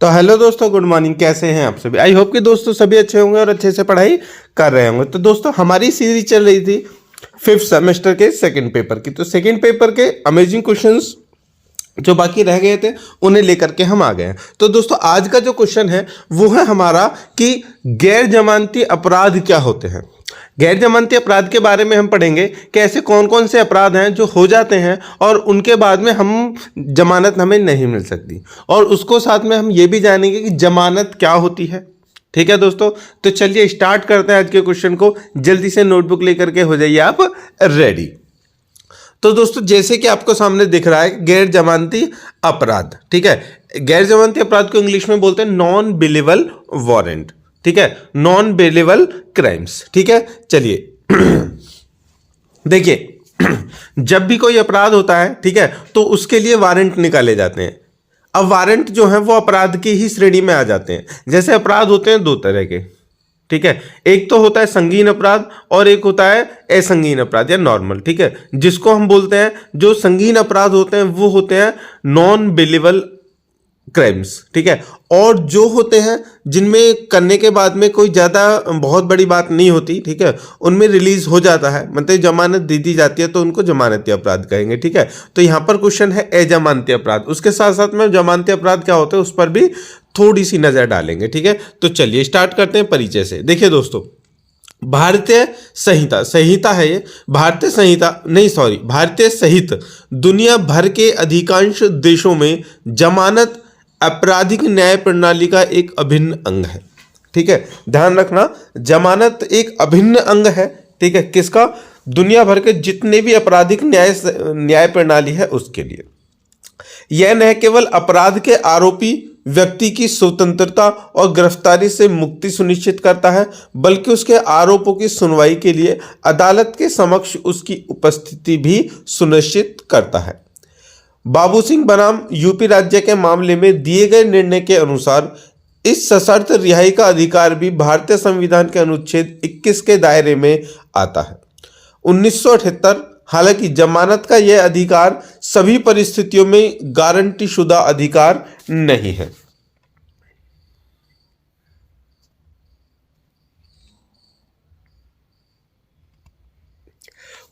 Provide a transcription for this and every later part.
तो हेलो दोस्तों, good morning. कैसे हैं आप सभी? आई होप कि दोस्तों सभी अच्छे होंगे और अच्छे से पढ़ाई कर रहे होंगे। तो दोस्तों हमारी सीरीज चल रही थी 5th सेमेस्टर के सेकंड पेपर की। तो सेकंड पेपर के अमेजिंग क्वेश्चंस जो बाकी रह गए थे उन्हें लेकर के हम आ गए हैं। तो दोस्तों आज का जो क्वेश्चन है वो है हमारा कि गैर जमानती अपराध क्या होते हैं। गैर जमानती अपराध के बारे में हम पढ़ेंगे कि ऐसे कौन कौन से अपराध हैं जो हो जाते हैं और उनके बाद में हम जमानत हमें नहीं मिल सकती, और उसको साथ में हम ये भी जानेंगे कि जमानत क्या होती है। ठीक है दोस्तों, तो चलिए स्टार्ट करते हैं आज के क्वेश्चन को। जल्दी से नोटबुक लेकर के हो जाइए आप रेडी। तो दोस्तों जैसे कि आपको सामने दिख रहा है गैर जमानती अपराध, ठीक है। गैर जमानती अपराध को इंग्लिश में बोलते हैं नॉन बेलेबल वारंट, ठीक है, नॉन बेलेबल क्राइम्स, ठीक है। चलिए देखिए जब भी कोई अपराध होता है, ठीक है, तो उसके लिए वारंट निकाले जाते हैं। अब वारंट जो है वो अपराध की ही श्रेणी में आ जाते हैं। जैसे अपराध होते हैं दो तरह के, ठीक है। एक तो होता है संगीन अपराध और एक होता है असंगीन अपराध या नॉर्मल, ठीक है। जिसको हम बोलते हैं, जो संगीन अपराध होते हैं वो होते हैं नॉन बेलेबल क्राइम्स, ठीक है। और जो होते हैं जिनमें करने के बाद में कोई ज़्यादा बहुत बड़ी बात नहीं होती, ठीक है, उनमें रिलीज हो जाता है, मतलब जमानत दे दी जाती है, तो उनको जमानती अपराध कहेंगे, ठीक है। तो यहाँ पर क्वेश्चन है अजमानती अपराध। उसके साथ साथ में जमानती अपराध क्या होते हैं उस पर भी थोड़ी सी नज़र डालेंगे, ठीक है। तो चलिए स्टार्ट करते हैं परिचय से। देखिए दोस्तों, भारतीय संहिता, संहिता है ये, भारतीय संहिता नहीं सॉरी भारतीय सहित दुनिया भर के अधिकांश देशों में जमानत आपराधिक न्याय प्रणाली का एक अभिन्न अंग है, ठीक है। ध्यान रखना, जमानत एक अभिन्न अंग है, ठीक है। किसका? दुनिया भर के जितने भी आपराधिक न्याय प्रणाली है उसके लिए। यह न केवल अपराध के आरोपी व्यक्ति की स्वतंत्रता और गिरफ्तारी से मुक्ति सुनिश्चित करता है, बल्कि उसके आरोपों की सुनवाई के लिए अदालत के समक्ष उसकी उपस्थिति भी सुनिश्चित करता है। बाबू सिंह बनाम यूपी राज्य के मामले में दिए गए निर्णय के अनुसार इस सशर्त रिहाई का अधिकार भी भारतीय संविधान के अनुच्छेद 21 के दायरे में आता है। 1978 हालांकि जमानत का यह अधिकार सभी परिस्थितियों में गारंटी शुदा अधिकार नहीं है।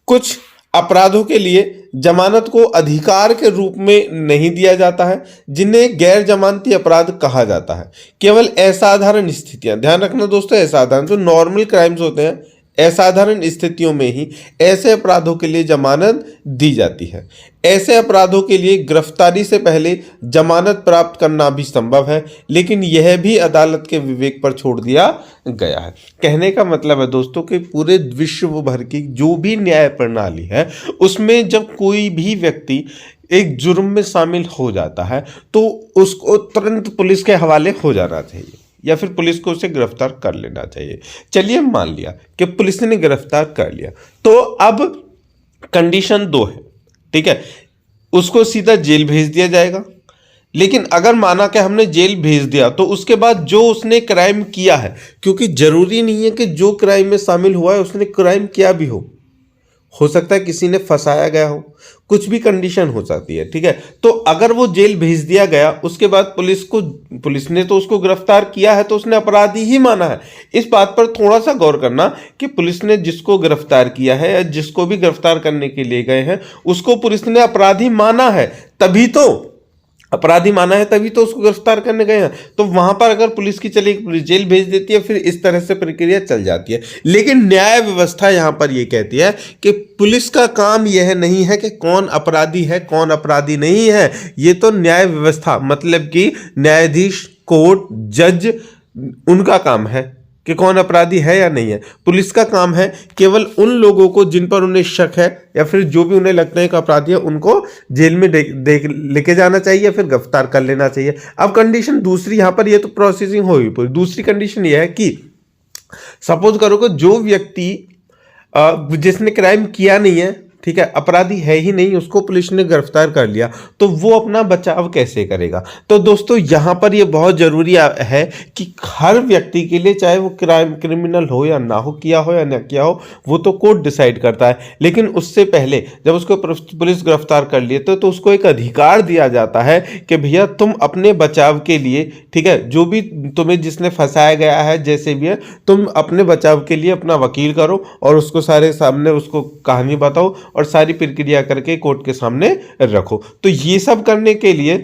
कुछ अपराधों के लिए जमानत को अधिकार के रूप में नहीं दिया जाता है, जिन्हें गैर जमानती अपराध कहा जाता है। केवल असाधारण स्थितियां, ध्यान रखना दोस्तों, असाधारण, जो नॉर्मल क्राइम्स होते हैं, असाधारण स्थितियों में ही ऐसे अपराधों के लिए जमानत दी जाती है। ऐसे अपराधों के लिए गिरफ्तारी से पहले जमानत प्राप्त करना भी संभव है, लेकिन यह भी अदालत के विवेक पर छोड़ दिया गया है। कहने का मतलब है दोस्तों कि पूरे विश्व भर की जो भी न्याय प्रणाली है उसमें जब कोई भी व्यक्ति एक जुर्म में शामिल हो जाता है तो उसको तुरंत पुलिस के हवाले हो जाना चाहिए, या फिर पुलिस को उसे गिरफ्तार कर लेना चाहिए। चलिए मान लिया कि पुलिस ने गिरफ्तार कर लिया, तो अब कंडीशन 2 है, ठीक है, उसको सीधा जेल भेज दिया जाएगा। लेकिन अगर माना कि हमने जेल भेज दिया तो उसके बाद जो उसने क्राइम किया है, क्योंकि जरूरी नहीं है कि जो क्राइम में शामिल हुआ है उसने क्राइम किया भी हो सकता है किसी ने फंसाया गया हो, कुछ भी कंडीशन हो सकती है, ठीक है। तो अगर वो जेल भेज दिया गया, उसके बाद पुलिस ने तो उसको गिरफ्तार किया है, तो उसने अपराधी ही माना है। इस बात पर थोड़ा सा गौर करना कि पुलिस ने जिसको गिरफ्तार किया है या जिसको भी गिरफ्तार करने के लिए गए हैं उसको पुलिस ने अपराधी माना है, तभी तो अपराधी माना है, तभी तो उसको गिरफ्तार करने गए हैं। तो वहां पर अगर पुलिस की चली, पुलिस जेल भेज देती है, फिर इस तरह से प्रक्रिया चल जाती है। लेकिन न्याय व्यवस्था यहां पर यह कहती है कि पुलिस का काम यह नहीं है कि कौन अपराधी है कौन अपराधी नहीं है। ये तो न्याय व्यवस्था मतलब कि न्यायाधीश, कोर्ट, जज, उनका काम है कि कौन अपराधी है या नहीं है। पुलिस का काम है केवल उन लोगों को जिन पर उन्हें शक है या फिर जो भी उन्हें लगता है कि अपराधी है उनको जेल में लेके जाना चाहिए या फिर गिरफ्तार कर लेना चाहिए। अब कंडीशन दूसरी, यहाँ पर ये तो प्रोसेसिंग होगी पूरी। दूसरी कंडीशन ये है कि सपोज करो कि जो व्यक्ति जिसने क्राइम किया नहीं है, ठीक है, अपराधी है ही नहीं, उसको पुलिस ने गिरफ्तार कर लिया, तो वो अपना बचाव कैसे करेगा। तो दोस्तों यहाँ पर ये बहुत जरूरी है कि हर व्यक्ति के लिए, चाहे वो क्रिमिनल हो या ना हो, किया हो या ना किया हो, वो तो कोर्ट डिसाइड करता है, लेकिन उससे पहले जब उसको पुलिस गिरफ्तार कर लिए तो उसको एक अधिकार दिया जाता है कि भैया तुम अपने बचाव के लिए, ठीक है, जो भी तुम्हें जिसने फंसाया गया है जैसे भी है, तुम अपने बचाव के लिए अपना वकील करो और उसको सारे सामने उसको कहानी बताओ और सारी प्रक्रिया करके कोर्ट के सामने रखो। तो ये सब करने के लिए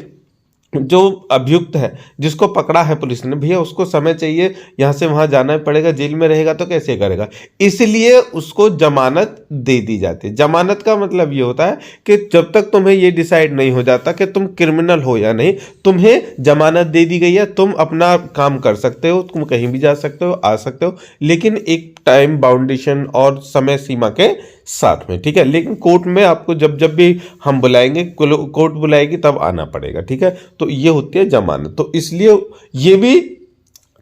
जो अभियुक्त है, जिसको पकड़ा है पुलिस ने, भैया उसको समय चाहिए, यहाँ से वहाँ जाना पड़ेगा, जेल में रहेगा तो कैसे करेगा, इसलिए उसको जमानत दे दी जाती है। जमानत का मतलब ये होता है कि जब तक तुम्हें ये डिसाइड नहीं हो जाता कि तुम क्रिमिनल हो या नहीं, तुम्हें जमानत दे दी गई है, तुम अपना काम कर सकते हो, तुम कहीं भी जा सकते हो, आ सकते हो, लेकिन एक टाइम बाउंडेशन और समय सीमा के साथ में, ठीक है। लेकिन कोर्ट में आपको जब भी हम बुलाएंगे, कोर्ट बुलाएगी, तब आना पड़ेगा, ठीक है। तो ये होती है जमानत। तो इसलिए ये भी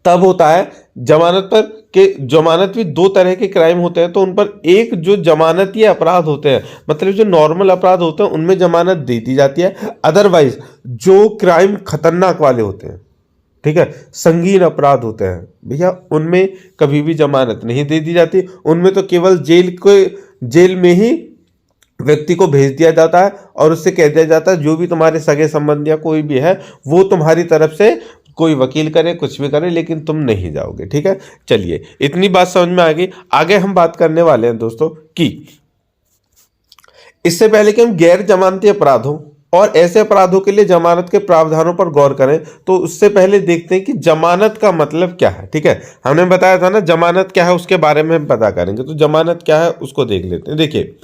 तब होता है जमानत पर, कि जमानत भी दो तरह के क्राइम होते हैं, तो उन पर एक जो जमानती अपराध होते हैं, मतलब जो नॉर्मल अपराध होते हैं, उनमें जमानत दे दी जाती है। अदरवाइज जो क्राइम खतरनाक वाले होते हैं, ठीक है, संगीन अपराध होते हैं, भैया उनमें कभी भी जमानत नहीं दे दी जाती। उनमें तो केवल जेल में ही व्यक्ति को भेज दिया जाता है और उससे कह दिया जाता है जो भी तुम्हारे सगे संबंधी या कोई भी है वो तुम्हारी तरफ से कोई वकील करे, कुछ भी करे, लेकिन तुम नहीं जाओगे, ठीक है। चलिए, इतनी बात समझ में आ गई। आगे हम बात करने वाले हैं दोस्तों कि इससे पहले कि हम गैर जमानती अपराधों और ऐसे अपराधों के लिए जमानत के प्रावधानों पर गौर करें, तो उससे पहले देखते हैं कि जमानत का मतलब क्या है, ठीक है। हमने बताया था ना जमानत क्या है, उसके बारे में हम पता करेंगे। तो जमानत क्या है उसको देख लेते हैं। देखिए,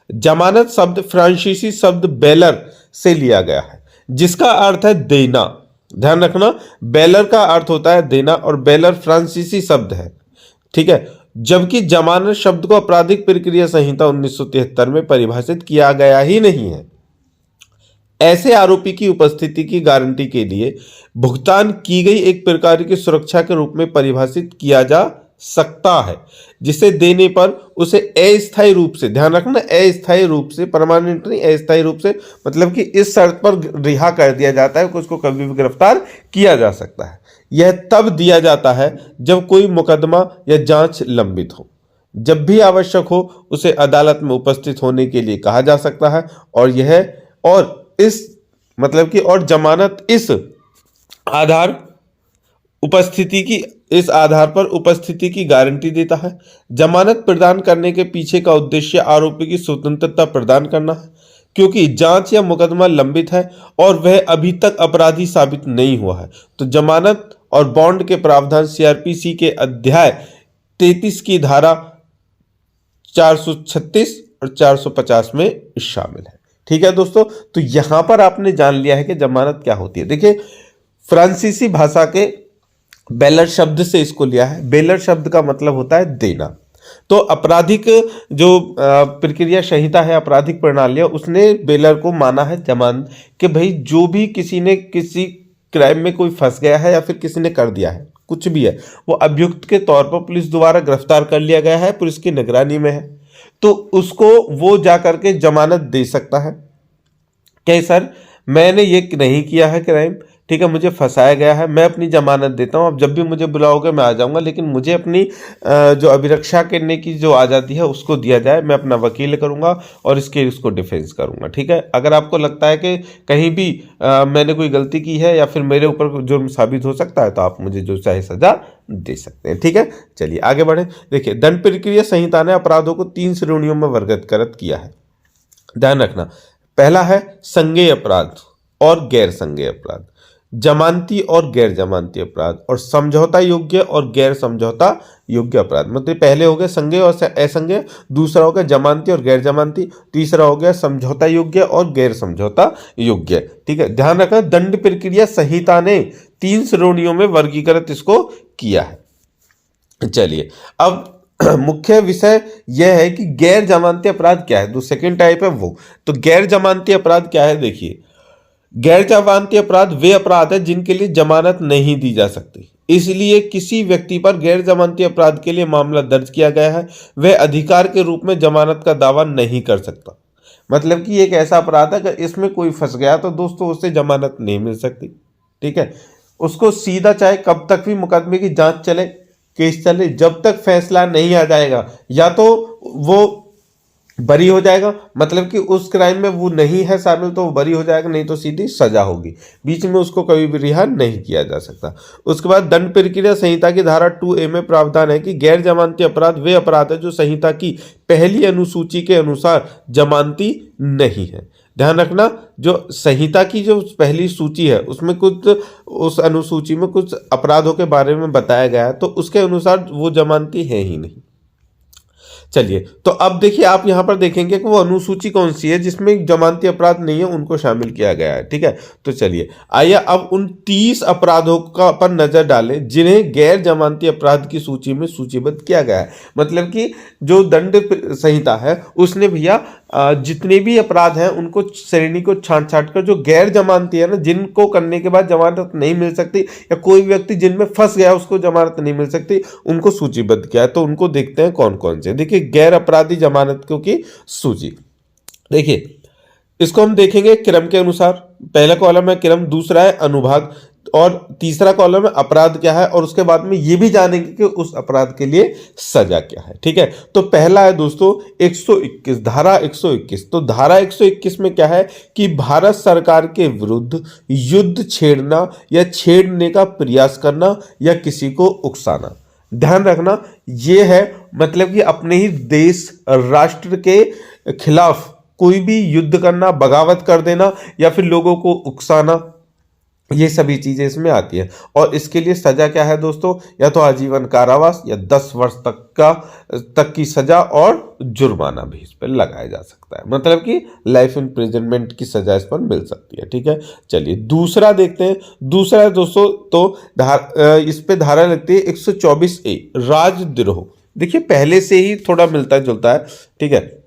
जमानत शब्द फ्रांसीसी शब्द बेलर से लिया गया है, जिसका अर्थ है देना। ध्यान रखना, बेलर का अर्थ होता है देना और बेलर फ्रांसीसी शब्द है, ठीक है। जबकि जमानत शब्द को आपराधिक प्रक्रिया संहिता 1973 में परिभाषित किया गया ही नहीं है। ऐसे आरोपी की उपस्थिति की गारंटी के लिए भुगतान की गई एक प्रकार की सुरक्षा के रूप में परिभाषित किया जा सकता है, जिसे देने पर उसे अस्थायी रूप से, ध्यान रखना, अस्थायी रूप से, परमानेंट नहीं, अस्थायी रूप से, मतलब कि इस शर्त पर रिहा कर दिया जाता है कि उसको कभी भी गिरफ्तार किया जा सकता है। यह तब दिया जाता है जब कोई मुकदमा या जांच लंबित हो। जब भी आवश्यक हो उसे अदालत में उपस्थित होने के लिए कहा जा सकता है और जमानत इस आधार पर उपस्थिति की गारंटी देता है। जमानत प्रदान करने के पीछे का उद्देश्य आरोपी की स्वतंत्रता प्रदान करना है, क्योंकि जांच या मुकदमा लंबित है और वह अभी तक अपराधी साबित नहीं हुआ है। तो जमानत और बॉन्ड के प्रावधान सीआरपीसी के अध्याय 33 की धारा 436 और 450 में शामिल है, ठीक है दोस्तों। तो यहां पर आपने जान लिया है कि जमानत क्या होती है। देखिए, फ्रांसीसी भाषा के बेलर शब्द से इसको लिया है। बेलर शब्द का मतलब होता है देना। तो आपराधिक जो प्रक्रिया संहिता है, आपराधिक प्रणाली, उसने बेलर को माना है जमानत, कि भाई जो भी किसी क्राइम में कोई फंस गया है या फिर किसी ने कर दिया है, कुछ भी है, वो अभियुक्त के तौर पर पुलिस द्वारा गिरफ्तार कर लिया गया है, पुलिस की निगरानी में है, तो उसको वो जा करके जमानत दे सकता है कि सर मैंने ये नहीं किया है क्राइम, ठीक है, मुझे फंसाया गया है, मैं अपनी जमानत देता हूँ, अब जब भी मुझे बुलाओगे मैं आ जाऊँगा, लेकिन मुझे अपनी जो अभिरक्षा करने की जो आज़ादी है उसको दिया जाए, मैं अपना वकील करूँगा और इसको डिफेंस करूँगा, ठीक है। अगर आपको लगता है कि कहीं भी मैंने कोई गलती की है या फिर मेरे ऊपर जुर्म साबित हो सकता है, तो आप मुझे जो चाहे सजा दे सकते हैं, ठीक है। चलिए आगे बढ़े। देखिए, दंड प्रक्रिया संहिता ने अपराधों को 3 श्रेणियों में वर्गीकृत किया है। ध्यान रखना, पहला है संज्ञेय अपराध और गैर संज्ञेय अपराध, जमानती और गैर जमानती अपराध, और समझौता योग्य और गैर समझौता योग्य अपराध। मतलब पहले हो गया संज्ञेय और असंज्ञेय, दूसरा हो गया जमानती और गैर जमानती, तीसरा हो गया समझौता योग्य और गैर समझौता योग्य, ठीक है। ध्यान रखना, दंड प्रक्रिया संहिता ने 3 श्रेणियों में वर्गीकृत इसको किया है। चलिए, अब मुख्य विषय यह है कि गैर जमानती अपराध क्या है। तो सेकेंड टाइप है वो। तो गैर जमानती अपराध क्या है, देखिए, गैर जमानती अपराध वे अपराध है जिनके लिए जमानत नहीं दी जा सकती, इसलिए किसी व्यक्ति पर गैर जमानती अपराध के लिए मामला दर्ज किया गया है, वह अधिकार के रूप में जमानत का दावा नहीं कर सकता। मतलब कि एक ऐसा अपराध है, अगर इसमें कोई फंस गया तो दोस्तों उससे जमानत नहीं मिल सकती। ठीक है, उसको सीधा चाहे कब तक भी मुकदमे की जांच चले, केस चले, जब तक फैसला नहीं आ जाएगा या तो वो बरी हो जाएगा, मतलब कि उस क्राइम में वो नहीं है शामिल तो वो बरी हो जाएगा, नहीं तो सीधी सजा होगी, बीच में उसको कभी भी रिहा नहीं किया जा सकता। उसके बाद दंड प्रक्रिया संहिता की धारा 2A में प्रावधान है कि गैर जमानती अपराध वे अपराध है जो संहिता की पहली अनुसूची के अनुसार जमानती नहीं है। ध्यान रखना, जो संहिता की जो पहली सूची है उसमें कुछ, उस अनुसूची में कुछ अपराधों के बारे में बताया गया है, तो उसके अनुसार वो जमानती है ही नहीं। चलिए, तो अब देखिए आप यहां पर देखेंगे कि वो अनुसूची कौन सी है जिसमें जमानती अपराध नहीं है, उनको शामिल किया गया है। ठीक है, तो चलिए आइए अब उन 30 अपराधों का पर नजर डालें जिन्हें गैर जमानती अपराध की सूची में सूचीबद्ध किया गया है। मतलब कि जो दंड संहिता है उसने भैया जितने भी अपराध हैं उनको श्रेणी को छांट छांट कर, जो गैर जमानती है ना, जिनको करने के बाद जमानत नहीं मिल सकती या कोई व्यक्ति जिनमें फंस गया उसको जमानत नहीं मिल सकती, उनको सूचीबद्ध किया है। तो उनको देखते हैं कौन कौन से। देखिए गैर अपराधी जमानतों की सूची, देखिए इसको हम देखेंगे क्रम के अनुसार। पहला कॉलम है क्रम, दूसरा है अनुभाग और तीसरा कॉलम है अपराध क्या है, और उसके बाद में ये भी जानेंगे कि उस अपराध के लिए सजा क्या है। ठीक है, तो पहला है दोस्तों 121, धारा 121। तो धारा 121 में क्या है कि भारत सरकार के विरुद्ध युद्ध छेड़ना या छेड़ने का प्रयास करना या किसी को उकसाना। ध्यान रखना, ये है मतलब कि अपने ही देश राष्ट्र के खिलाफ कोई भी युद्ध करना, बगावत कर देना या फिर लोगों को उकसाना, ये सभी चीजें इसमें आती है। और इसके लिए सजा क्या है दोस्तों, या तो आजीवन कारावास या 10 वर्ष तक की सजा और जुर्माना भी इस पर लगाया जा सकता है, मतलब कि लाइफ इम्प्रिजनमेंट की सजा इस पर मिल सकती है। ठीक है, चलिए दूसरा देखते हैं। दूसरा है दोस्तों, तो इस पे धारा लगती है 124A, राजद्रोह। देखिए पहले से ही थोड़ा मिलता जुलता है। ठीक है,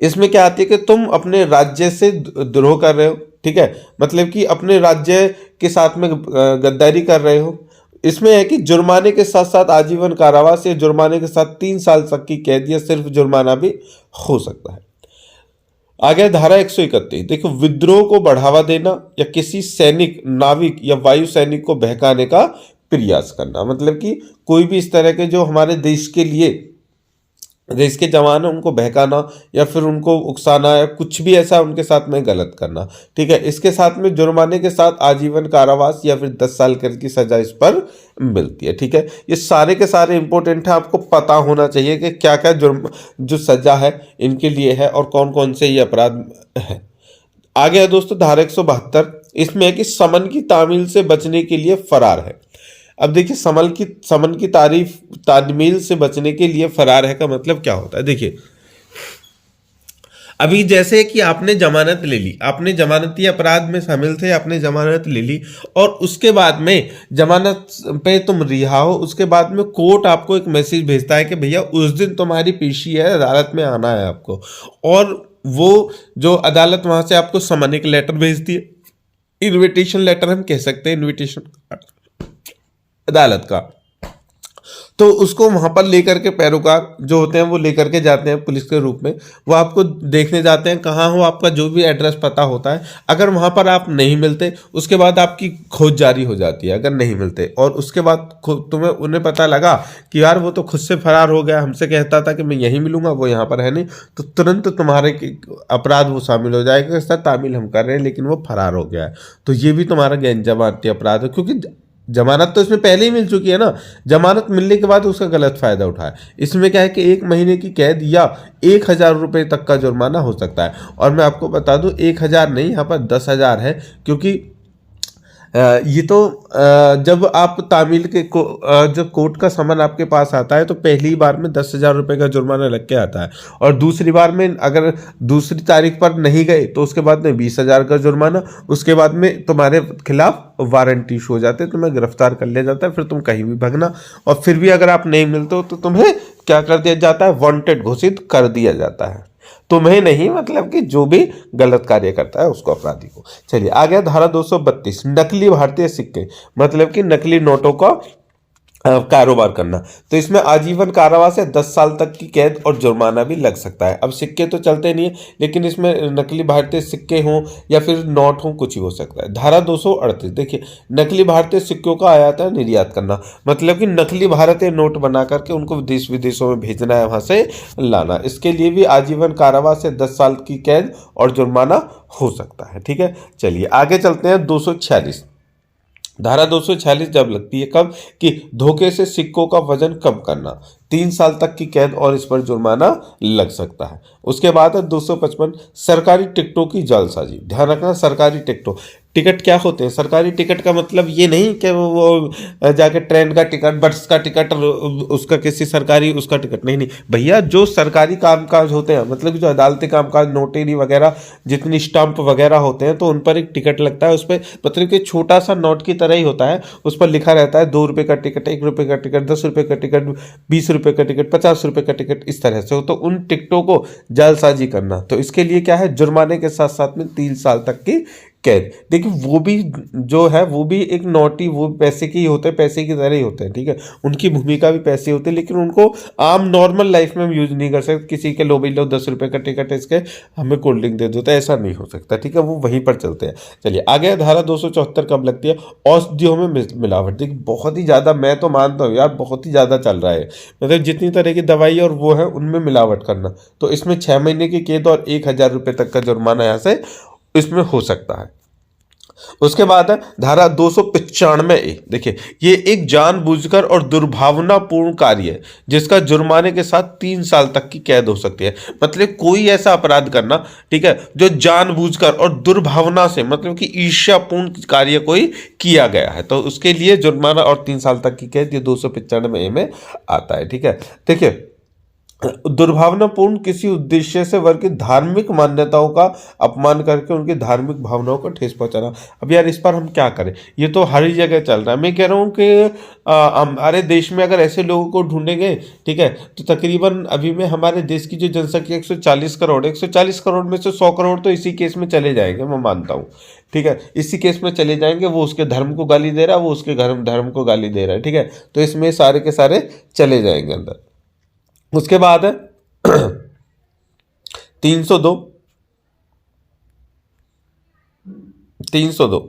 इसमें क्या आती है कि तुम अपने राज्य से द्रोह कर रहे हो। ठीक है, मतलब कि अपने राज्य के साथ में गद्दारी कर रहे हो। इसमें है कि जुर्माने के साथ साथ आजीवन कारावास या जुर्माने के साथ 3 साल तक की कैद या सिर्फ जुर्माना भी हो सकता है। आगे धारा 131, देखो विद्रोह को बढ़ावा देना या किसी सैनिक, नाविक या वायु सैनिक को बहकाने का प्रयास करना। मतलब कि कोई भी इस तरह के जो हमारे देश के लिए, देश के जवान है, उनको बहकाना या फिर उनको उकसाना या कुछ भी ऐसा उनके साथ में गलत करना। ठीक है, इसके साथ में जुर्माने के साथ आजीवन कारावास या फिर 10 साल कैद की सजा इस पर मिलती है। ठीक है, ये सारे के सारे इंपॉर्टेंट है, आपको पता होना चाहिए कि क्या क्या जुर्म जो सजा है इनके लिए है और कौन कौन से ये अपराध है। आगे है दोस्तों धारा 172, इसमें है कि समन की तामील से बचने के लिए फरार है। अब देखिए समन की तामील से बचने के लिए फरार है का मतलब क्या होता है। देखिए अभी जैसे कि आपने जमानत ले ली, आपने जमानती अपराध में शामिल थे, आपने जमानत ले ली और उसके बाद में जमानत पे तुम रिहा हो, उसके बाद में कोर्ट आपको एक मैसेज भेजता है कि भैया उस दिन तुम्हारी पेशी है, अदालत में आना है आपको, और वो जो अदालत वहां से आपको समन एक लेटर भेजती है, इन्विटेशन लेटर हम कह सकते हैं, इन्विटेशन अदालत का। तो उसको वहां पर लेकर के पैरोकार जो होते हैं वो लेकर के जाते हैं पुलिस के रूप में, वो आपको देखने जाते हैं कहाँ हो, आपका जो भी एड्रेस पता होता है। अगर वहां पर आप नहीं मिलते उसके बाद आपकी खोज जारी हो जाती है, अगर नहीं मिलते और उसके बाद तुम्हें उन्हें पता लगा कि यार वो तो खुद से फरार हो गया, हमसे कहता था कि मैं यहीं मिलूंगा, वो यहाँ पर है नहीं, तो तुरंत तुम्हारे अपराध वो शामिल हो जाएगा, सर तामील हम कर रहे हैं लेकिन वो फरार हो गया है, तो ये भी तुम्हारा गैर जमानती अपराध है, क्योंकि जमानत तो इसमें पहले ही मिल चुकी है ना। जमानत मिलने के बाद उसका गलत फायदा उठाया। इसमें क्या है कि 1 महीने की कैद या 1000 रुपये तक का जुर्माना हो सकता है। और मैं आपको बता दूं 1000 नहीं, यहाँ पर 10,000 है, क्योंकि ये तो जब आप तामील के जब कोर्ट का समन आपके पास आता है तो पहली बार में 10,000 रुपये का जुर्माना लग के आता है, और दूसरी बार में अगर दूसरी तारीख पर नहीं गए तो उसके बाद में 20,000 का जुर्माना, उसके बाद में तुम्हारे खिलाफ वारंट इशू हो जाते हैं, तुम्हें गिरफ्तार कर लिया जाता है, फिर तुम कहीं भी भगना, और फिर भी अगर आप नहीं मिलते हो तो तुम्हें क्या कर दिया जाता है, वांटेड घोषित कर दिया जाता है। तुम्हें नहीं, मतलब कि जो भी गलत कार्य करता है उसको, अपराधी को। चलिए आगे धारा 232, नकली भारतीय सिक्के, मतलब कि नकली नोटों का कारोबार करना। तो इसमें आजीवन कारावास या 10 साल तक की कैद और जुर्माना भी लग सकता है। अब सिक्के तो चलते नहीं है, लेकिन इसमें नकली भारतीय सिक्के हों या फिर नोट हों, कुछ ही हो सकता है। धारा 238 देखिए, नकली भारतीय सिक्कों का आयात या निर्यात करना, मतलब कि नकली भारतीय नोट बना करके उनको देश विदेशों में भेजना है, वहां से लाना। इसके लिए भी आजीवन कारावास या 10 साल की कैद और जुर्माना हो सकता है। ठीक है, चलिए आगे चलते हैं। 246 धारा 246 जब लगती है कब, कि धोखे से सिक्कों का वजन कम करना, 3 साल तक की कैद और इस पर जुर्माना लग सकता है। उसके बाद है 255 सरकारी टिकटों की जालसाजी। ध्यान रखना, सरकारी टिकट क्या होते हैं? सरकारी टिकट का मतलब ये नहीं कि वो जाके ट्रेन का टिकट, बस का टिकट, उसका किसी सरकारी उसका टिकट, नहीं नहीं भैया, जो सरकारी कामकाज होते हैं, मतलब कि जो अदालती कामकाज, नोटरी वगैरह, जितनी स्टाम्प वगैरह होते हैं, तो उन पर एक टिकट लगता है। उस पर मतलब कि छोटा सा नोट की तरह ही होता है, उस पर लिखा रहता है 2 रुपये का टिकट, 1 रुपये का टिकट, 10 रुपये का टिकट, 20 रुपये का टिकट, 50 रुपये का टिकट, इस तरह से। तो उन टिकटों को जालसाजी करना, तो इसके लिए क्या है, जुर्माने के साथ साथ में 3 साल तक की कैद। देखिए वो भी जो है वो भी एक नोटी, वो पैसे की होते हैं, पैसे की तरह ही होते हैं। ठीक है, उनकी भूमिका भी पैसे होती है, लेकिन उनको आम नॉर्मल लाइफ में हम यूज नहीं कर सकते। किसी के लो भाई लो 10 रुपये का टिकट है, इसके हमें कोल्ड ड्रिंक दे दो, तो ऐसा नहीं हो सकता। ठीक है, वो वहीं पर चलते हैं। चलिए आगे, धारा 274 कब लगती है? औषधियों में मिलावट। देखिए बहुत ही ज़्यादा, मैं तो मानता हूँ यार, बहुत ही ज़्यादा चल रहा है, मतलब जितनी तरह की दवाई और वो है उनमें मिलावट करना। तो इसमें 6 महीने की कैद और 1,000 रुपये तक का जुर्माना यहाँ से इसमें हो सकता है। उसके बाद है धारा 295 देखिए, ये एक जानबूझकर और दुर्भावनापूर्ण कार्य है जिसका जुर्माने के साथ 3 साल तक की कैद हो सकती है। मतलब कोई ऐसा अपराध करना, ठीक है, जो जानबूझकर और दुर्भावना से, मतलब कि ईर्ष्यापूर्ण कार्य कोई किया गया है, तो उसके लिए जुर्माना और 3 साल तक की कैद, ये 295 में आता है। ठीक है, देखिए दुर्भावनापूर्ण किसी उद्देश्य से वर्ग की धार्मिक मान्यताओं का अपमान करके उनकी धार्मिक भावनाओं को ठेस पहुंचाना। अब यार इस पर हम क्या करें, ये तो हर जगह चल रहा है। मैं कह रहा हूँ कि हमारे देश में अगर ऐसे लोगों को ढूंढेंगे, ठीक है, तो तकरीबन अभी में हमारे देश की जो जनसंख्या 140 करोड़ है, 140 करोड़ में से 100 करोड़ तो इसी केस में चले जाएंगे, मैं मानता हूँ। ठीक है, इसी केस में चले जाएंगे, वो उसके धर्म को गाली दे रहा है, वो उसके धर्म को गाली दे रहा है। ठीक है, तो इसमें सारे के सारे चले जाएंगे अंदर। उसके बाद है 302 302,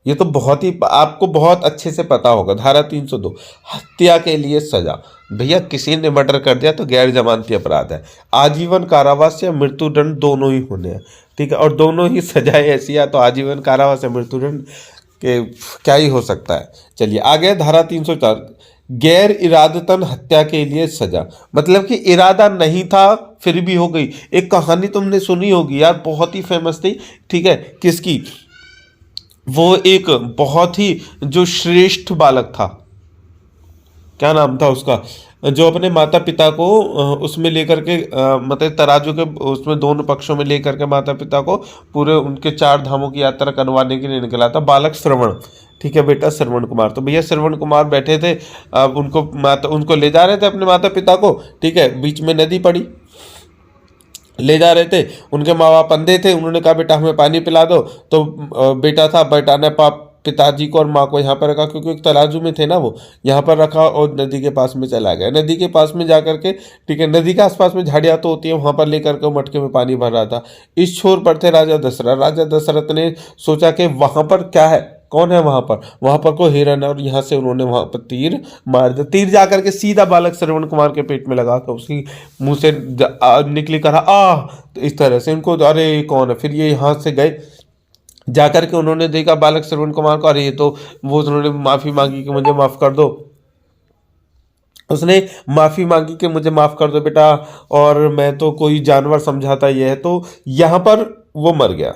ये तो बहुत ही आपको बहुत अच्छे से पता होगा। धारा 302 हत्या के लिए सजा। भैया किसी ने मर्डर कर दिया तो गैर जमानती अपराध है, आजीवन कारावास या मृत्युदंड दोनों ही होने हैं। ठीक है, और दोनों ही सजाएं ऐसी है, तो आजीवन कारावास या मृत्युदंड के क्या ही हो सकता है। चलिए आगे, धारा 304 गैर इरादतन हत्या के लिए सजा। मतलब कि इरादा नहीं था फिर भी हो गई। एक कहानी तुमने सुनी होगी यार, बहुत ही फेमस थी। ठीक है, किसकी? वो एक बहुत ही जो श्रेष्ठ बालक था, क्या नाम था उसका, जो अपने माता पिता को उसमें लेकर के मतलब तराजू के उसमें दोनों पक्षों में लेकर के माता पिता को पूरे उनके 4 धामों की यात्रा करवाने के लिए निकला था। बालक श्रवण, ठीक है बेटा, श्रवण कुमार। तो भैया श्रवण कुमार बैठे थे, उनको ले जा रहे थे अपने माता पिता को। ठीक है, बीच में नदी पड़ी, ले जा रहे थे, उनके माँ बाप अंधे थे, उन्होंने कहा बेटा हमें पानी पिला दो। तो बेटा ने पिताजी को और माँ को यहाँ पर रखा, क्योंकि एक तराजू में थे ना, वो यहाँ पर रखा और नदी के पास में चला गया। नदी के पास में जा करके, ठीक है, नदी के आसपास में झाड़ियाँ तो होती है, वहाँ पर लेकर के मटके में पानी भर रहा था। इस छोर पर थे राजा दशरथ। राजा दशरथ ने सोचा कि वहाँ पर क्या है, कौन है वहाँ पर कोई हिरन है, और यहाँ से उन्होंने वहाँ पर तीर मार दिया। तीर जाकर के सीधा बालक श्रवण कुमार के पेट में लगा, तो उसकी मुंह से निकली करा तो इस तरह से उनको, अरे कौन है। फिर ये यहाँ से गए, जाकर के उन्होंने देखा बालक श्रवण कुमार को, अरे ये तो वो, उन्होंने माफी मांगी कि मुझे माफ कर दो। उसने माफी मांगी कि मुझे माफ कर दो बेटा, और मैं तो कोई जानवर समझा था ये है। तो यहाँ पर वो मर गया।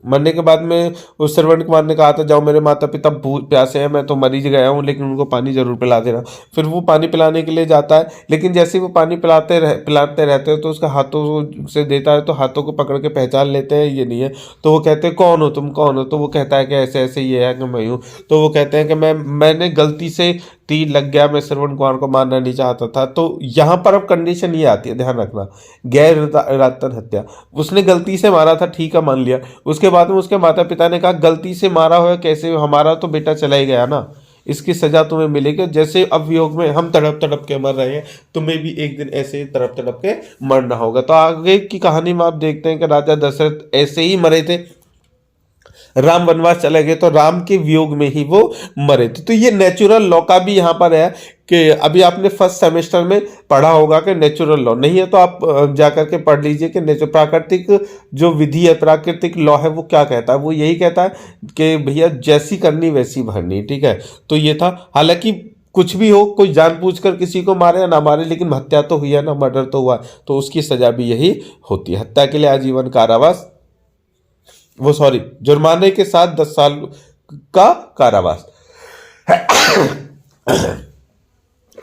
मरने के बाद में उस श्रवण कुमार ने कहा था, जाओ मेरे माता पिता प्यासे हैं, मैं तो मर ही गया हूँ, लेकिन उनको पानी जरूर पिला देना। फिर वो पानी पिलाने के लिए जाता है, लेकिन जैसे वो पानी पिलाते रहते हैं, तो उसका हाथों से देता है, तो हाथों को पकड़ के पहचान लेते हैं ये नहीं है। तो वो कहते हैं कौन हो तुम, कौन हो? तो वो कहता है कि ऐसे ऐसे ये है कि मैं हूँ। तो वो कहते हैं कि मैंने गलती से तीर लग गया, मैं श्रवण कुमार को मारना नहीं चाहता था। तो यहाँ पर अब कंडीशन ये आती है, ध्यान रखना, गैर इरादतन हत्या। उसने गलती से मारा था, ठीक है, मान लिया। उसके बाद में उसके माता पिता ने कहा गलती से मारा हो कैसे, हमारा तो बेटा चला ही गया ना, इसकी सजा तुम्हें मिलेगी। जैसे अब वियोग में हम तड़प तड़प के मर रहे हैं, तुम्हें भी एक दिन ऐसे ही तड़प तड़प के मरना होगा। तो आगे की कहानी में आप देखते हैं कि राजा दशरथ ऐसे ही मरे थे, राम वनवास चले गए तो राम के वियोग में ही वो मरे थे। तो ये नेचुरल लॉ का भी यहाँ पर है कि अभी आपने फर्स्ट सेमेस्टर में पढ़ा होगा कि नेचुरल लॉ, नहीं है तो आप जाकर के पढ़ लीजिए कि नेचुरल प्राकृतिक जो विधि है, प्राकृतिक लॉ है, वो क्या कहता है। वो यही कहता है कि भैया जैसी करनी वैसी भरनी, ठीक है। तो ये था, हालांकि कुछ भी हो, कोई जानबूझकर किसी को मारे या ना मारे, लेकिन हत्या तो हुई है ना, मर्डर तो हुआ, तो उसकी सजा भी यही होती है। हत्या के लिए आजीवन कारावास, वो सॉरी जुर्माने के साथ 10 साल का कारावास।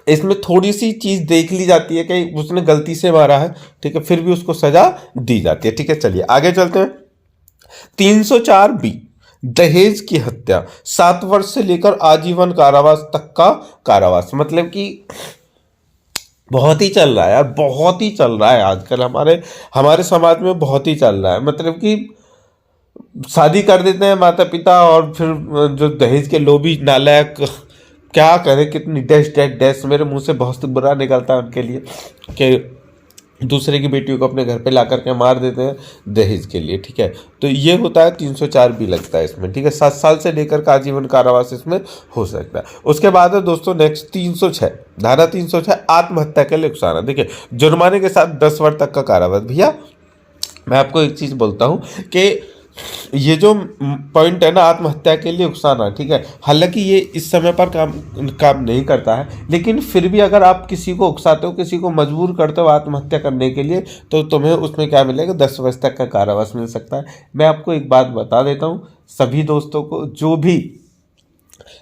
इसमें थोड़ी सी चीज देख ली जाती है कि उसने गलती से मारा है, ठीक है, फिर भी उसको सजा दी जाती है, ठीक है। चलिए आगे चलते हैं। 304B दहेज की हत्या, 7 वर्ष से लेकर आजीवन कारावास तक का कारावास। मतलब कि बहुत ही चल रहा है यार, बहुत ही चल रहा है आजकल हमारे समाज में, बहुत ही चल रहा है। मतलब कि शादी कर देते हैं माता पिता, और फिर जो दहेज के लोभी नालायक क्या करें, कितनी डैश डैश डैश, मेरे मुंह से बहुत बुरा निकलता है उनके लिए कि दूसरे की बेटियों को अपने घर पे ला करके मार देते हैं दहेज के लिए, ठीक है। तो ये होता है 304B लगता है इसमें, ठीक है। 7 साल से लेकर का आजीवन कारावास इसमें हो सकता है। उसके बाद है दोस्तों नेक्स्ट 306 धारा 306 आत्महत्या के लिए उकसाना। देखिए जुर्माने के साथ 10 वर्ष तक का कारावास। भैया मैं आपको एक चीज बोलता हूं कि ये जो पॉइंट है ना, आत्महत्या के लिए उकसाना, ठीक है, हालांकि ये इस समय पर काम नहीं करता है, लेकिन फिर भी अगर आप किसी को उकसाते हो, किसी को मजबूर करते हो आत्महत्या करने के लिए, तो तुम्हें उसमें क्या मिलेगा, 10 वर्ष तक का कारावास मिल सकता है। मैं आपको एक बात बता देता हूँ सभी दोस्तों को, जो भी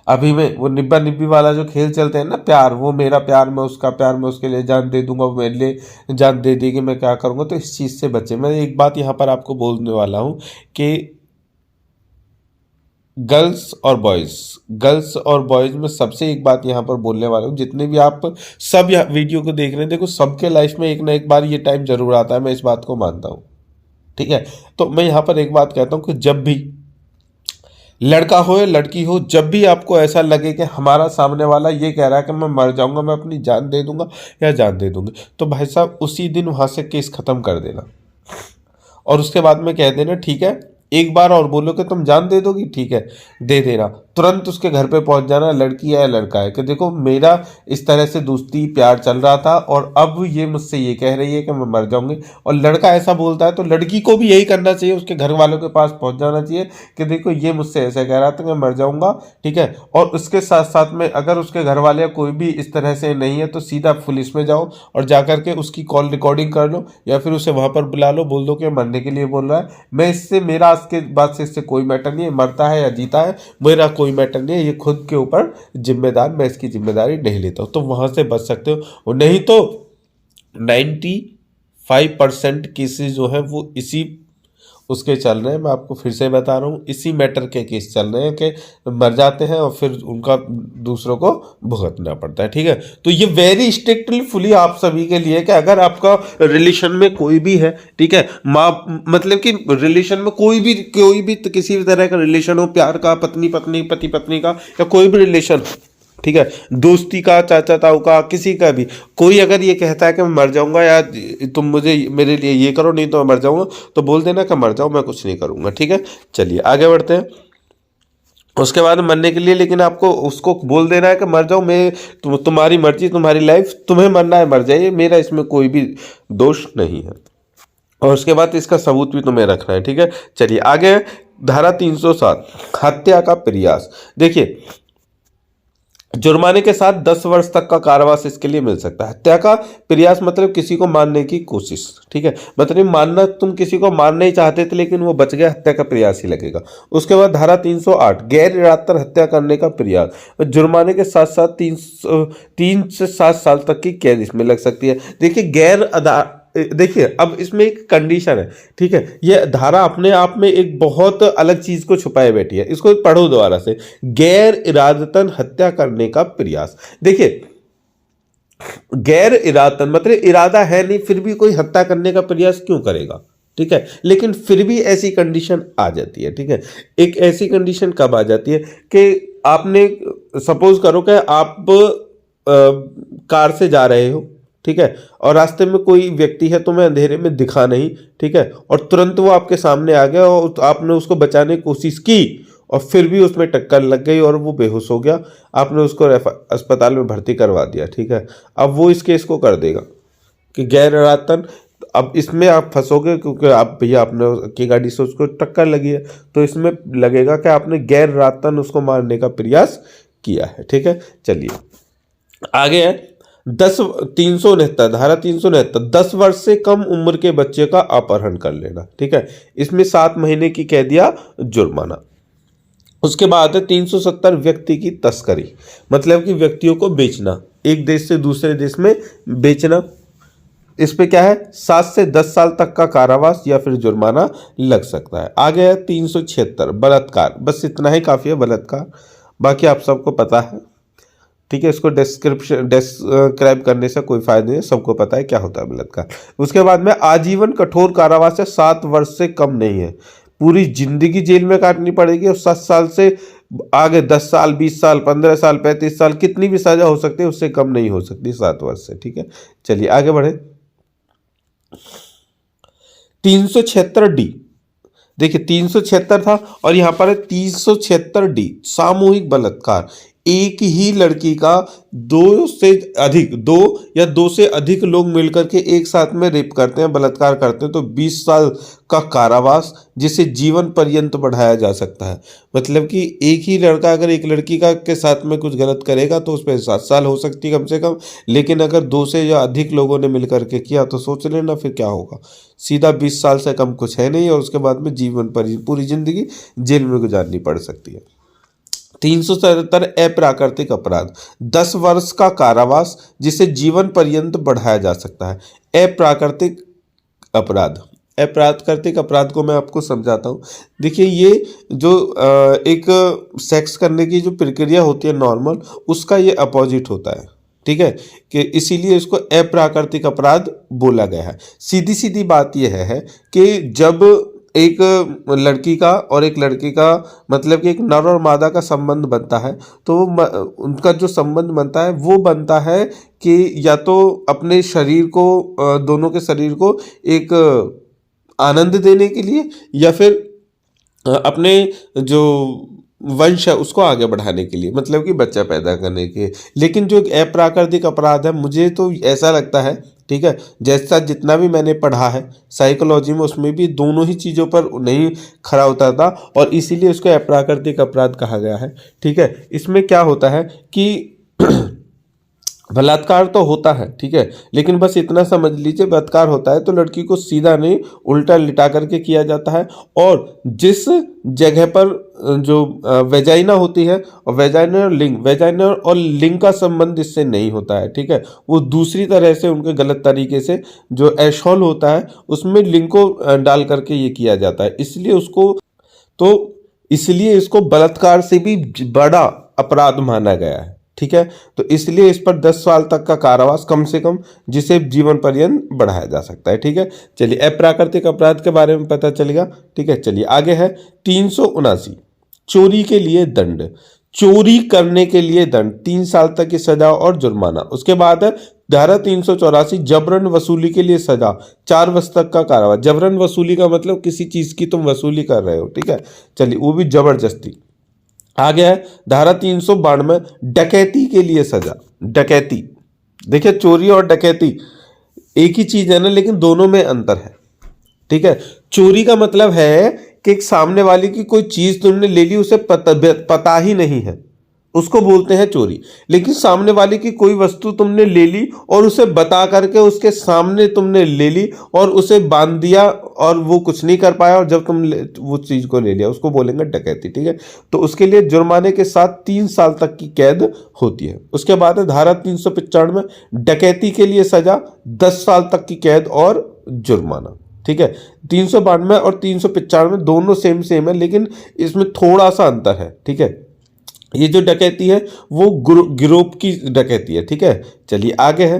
अभी में वो निब्बा निब्बी वाला जो खेल चलते हैं ना, प्यार, वो मेरा प्यार, मैं उसका प्यार, मैं उसके लिए जान दे दूंगा, वो मेरे लिए जान दे देगी, मैं क्या करूंगा, तो इस चीज से बचे। मैं एक बात यहाँ पर आपको बोलने वाला हूं कि गर्ल्स और बॉयज में सबसे एक बात यहाँ पर बोलने वाला हूँ, जितने भी आप सब वीडियो को देख रहे हैं, देखो सबके लाइफ में एक ना एक बार ये टाइम जरूर आता है, मैं इस बात को मानता हूँ, ठीक है। तो मैं यहाँ पर एक बात कहता हूँ कि जब भी लड़का हो या लड़की हो, जब भी आपको ऐसा लगे कि हमारा सामने वाला ये कह रहा है कि मैं मर जाऊंगा, मैं अपनी जान दे दूंगा या जान दे दूंगी, तो भाई साहब उसी दिन वहां से केस खत्म कर देना, और उसके बाद में कह देना ठीक है, एक बार और बोलो कि तुम जान दे दोगी, ठीक है, दे देना। तुरंत उसके घर पे पहुंच जाना, लड़की है या लड़का है, कि देखो मेरा इस तरह से दोस्ती प्यार चल रहा था और अब ये मुझसे ये कह रही है कि मैं मर जाऊंगी। और लड़का ऐसा बोलता है तो लड़की को भी यही करना चाहिए, उसके घर वालों के पास पहुंच जाना चाहिए कि देखो ये मुझसे ऐसा कह रहा था, मैं मर जाऊंगा, ठीक है। और उसके साथ साथ में अगर उसके घर वाले कोई भी इस तरह से नहीं है तो सीधा पुलिस में जाओ और जाकर के उसकी कॉल रिकॉर्डिंग कर लो, या फिर उसे वहां पर बुला लो, बोल दो कि मरने के लिए बोल रहा है, मैं इससे, मेरा आज के बाद से इससे कोई मैटर नहीं है, मरता है या जीता है मेरा कोई मैटर नहीं है, ये खुद के ऊपर जिम्मेदार, मैं इसकी जिम्मेदारी नहीं लेता हूं। तो वहां से बच सकते हो, और नहीं तो 95% केसेस जो है वो इसी उसके चल रहे हैं। मैं आपको फिर से बता रहा हूँ, इसी मैटर के केस चल रहे हैं कि मर जाते हैं और फिर उनका दूसरों को भुगतना पड़ता है, ठीक है। तो ये वेरी स्ट्रिक्टली फुली आप सभी के लिए कि अगर आपका रिलेशन में कोई भी है, ठीक है, माँ मतलब कि रिलेशन में कोई भी किसी भी तरह का रिलेशन हो, प्यार का, पत्नी पत्नी, पति पत्नी का, या कोई भी रिलेशन, ठीक है, दोस्ती का, चाचा ताऊ का, किसी का भी, कोई अगर ये कहता है कि मैं मर जाऊंगा या तुम मुझे मेरे लिए ये करो नहीं तो मैं मर जाऊंगा, तो बोल देना कि मर जाओ, मैं कुछ नहीं करूंगा, ठीक है। चलिए आगे बढ़ते हैं। उसके बाद मरने के लिए, लेकिन आपको उसको बोल देना है कि मर जाओ, मैं तुम्हारी मर्जी, तुम्हारी लाइफ, तुम्हें मरना है मर जाइए, मेरा इसमें कोई भी दोष नहीं है। और उसके बाद इसका सबूत भी तुम्हें रखना है, ठीक है। चलिए आगे धारा 307 हत्या का प्रयास। देखिए जुर्माने के साथ 10 वर्ष तक का कारावास इसके लिए मिल सकता है। हत्या का प्रयास मतलब किसी को मारने की कोशिश, ठीक है, मतलब मारना, तुम किसी को मारना ही चाहते थे लेकिन वो बच गया, हत्या का प्रयास ही लगेगा। उसके बाद धारा 308 गैर इरादतर हत्या करने का प्रयास, जुर्माने के साथ साथ 3 से 7 साल तक की कैद इसमें लग सकती है। देखिए देखिए अब इसमें एक कंडीशन है, ठीक है, ये धारा अपने आप में एक बहुत अलग चीज को छुपाए बैठी है, इसको पढ़ो दोबारा से। गैर इरादतन हत्या करने का प्रयास। देखिए गैर इरादतन मतलब इरादा है नहीं, फिर भी कोई हत्या करने का प्रयास क्यों करेगा, ठीक है, लेकिन फिर भी ऐसी कंडीशन आ जाती है, ठीक है। एक ऐसी कंडीशन कब आ जाती है कि आपने सपोज करो कि आप कार से जा रहे हो, ठीक है, और रास्ते में कोई व्यक्ति है, तुम्हें अंधेरे में दिखा नहीं, ठीक है, और तुरंत वो आपके सामने आ गया और आपने उसको बचाने की कोशिश की और फिर भी उसमें टक्कर लग गई और वो बेहोश हो गया, आपने उसको अस्पताल में भर्ती करवा दिया, ठीक है। अब वो इस केस को कर देगा कि गैर इरादतन। अब इसमें आप फंसोगे क्योंकि आप भैया आपने की गाड़ी से उसको टक्कर लगी है, तो इसमें लगेगा कि आपने गैर इरादतन उसको मारने का प्रयास किया है, ठीक है। चलिए आगे है 369 धारा 369 10 वर्ष से कम उम्र के बच्चे का अपहरण कर लेना, ठीक है। इसमें 7 महीने की कैद या जुर्माना। उसके बाद है 370 व्यक्ति की तस्करी, मतलब कि व्यक्तियों को बेचना, एक देश से दूसरे देश में बेचना। इस पे क्या है 7 से 10 साल तक का कारावास या फिर जुर्माना लग सकता है। आगे है 376 बलात्कार, बस इतना ही काफी है बलात्कार, बाकी आप सबको पता है, ठीक है। इसको डिस्क्राइब करने से कोई फायदा नहीं है, सबको पता है क्या होता है बलात्कार। उसके बाद में आजीवन कठोर कारावास है, 7 वर्ष से कम नहीं है, पूरी जिंदगी जेल में काटनी पड़ेगी और 7 साल से आगे 10 साल 20 साल 15 साल 35 साल कितनी भी सजा हो सकती है, उससे कम नहीं हो सकती 7 वर्ष से, ठीक है। चलिए आगे बढ़े 376D, देखिए 376 था और यहां पर है 376D सामूहिक बलात्कार। एक ही लड़की का दो या दो से अधिक लोग मिलकर के एक साथ में रेप करते हैं, बलात्कार करते हैं, तो 20 साल का कारावास जिसे जीवन पर्यंत बढ़ाया जा सकता है। मतलब कि एक ही लड़का अगर एक लड़की का के साथ में कुछ गलत करेगा तो उस पर 7 साल हो सकती है कम से कम, लेकिन अगर 2 से या अधिक लोगों ने मिलकर के किया तो सोच लेना फिर क्या होगा, सीधा 20 साल से कम कुछ है नहीं और उसके बाद में जीवन पर पूरी जिंदगी जेल में गुजारनी पड़ सकती है। 377 अप्राकृतिक अपराध, 10 वर्ष का कारावास जिसे जीवन पर्यंत बढ़ाया जा सकता है। अप्राकृतिक अपराध को मैं आपको समझाता हूँ। देखिए ये जो एक सेक्स करने की जो प्रक्रिया होती है नॉर्मल, उसका ये अपोजिट होता है, ठीक है, कि इसीलिए इसको अप्राकृतिक अपराध बोला गया है। सीधी सीधी बात यह है कि जब एक लड़की का और एक लड़की का मतलब कि एक नर और मादा का संबंध बनता है, तो उनका जो संबंध बनता है वो बनता है कि या तो अपने शरीर को दोनों के शरीर को एक आनंद देने के लिए या फिर अपने जो वंश है उसको आगे बढ़ाने के लिए, मतलब कि बच्चा पैदा करने के। लेकिन जो एक अप्राकृतिक अपराध है, मुझे तो ऐसा लगता है, ठीक है, जैसा जितना भी मैंने पढ़ा है साइकोलॉजी में, उसमें भी दोनों ही चीज़ों पर नहीं खरा उतरता और इसीलिए उसको अप्राकृतिक अपराध कहा गया है, ठीक है। इसमें क्या होता है कि बलात्कार तो होता है, ठीक है, लेकिन बस इतना समझ लीजिए बलात्कार होता है तो लड़की को सीधा नहीं उल्टा लिटा करके किया जाता है और जिस जगह पर जो वेजाइना होती है और वेजाइना और लिंग का संबंध इससे नहीं होता है, ठीक है, वो दूसरी तरह से उनके गलत तरीके से जो एशोल होता है उसमें लिंग को डाल करके ये किया जाता है, इसलिए इसको बलात्कार से भी बड़ा अपराध माना गया है, ठीक है। तो इसलिए इस पर 10 साल तक का कारावास कम से कम जिसे जीवन पर्यंत बढ़ाया जा सकता है, ठीक है। चलिए अप्राकृतिक अपराध के बारे में पता चलेगा, ठीक है। चलिए आगे है 379 चोरी के लिए दंड, चोरी करने के लिए दंड 3 साल तक की सजा और जुर्माना। उसके बाद है धारा 384 जबरन वसूली के लिए सजा 4 वर्ष तक का कारावास। जबरन वसूली का मतलब किसी चीज की तुम वसूली कर रहे हो, ठीक है, चलिए वो भी जबरदस्ती। आ गया है धारा 392 डकैती के लिए सजा। डकैती, देखिए चोरी और डकैती एक ही चीज है ना, लेकिन दोनों में अंतर है, ठीक है। चोरी का मतलब है कि एक सामने वाले की कोई चीज तुमने ले ली, उसे पता ही नहीं है, उसको बोलते हैं चोरी। लेकिन सामने वाले की कोई वस्तु तुमने ले ली और उसे बता करके उसके सामने तुमने ले ली और उसे बांध दिया और वो कुछ नहीं कर पाया और जब तुम वो चीज को ले लिया, उसको बोलेंगे डकैती, ठीक है। तो उसके लिए जुर्माने के साथ 3 साल तक की कैद होती है। उसके बाद है धारा 395 डकैती के लिए सजा 10 साल तक की कैद और जुर्माना, ठीक है। 392 और 395 दोनों सेम है, लेकिन इसमें थोड़ा सा अंतर है, ठीक है। ये जो डकैती है वो गिरोह की डकैती है, ठीक है। चलिए आगे है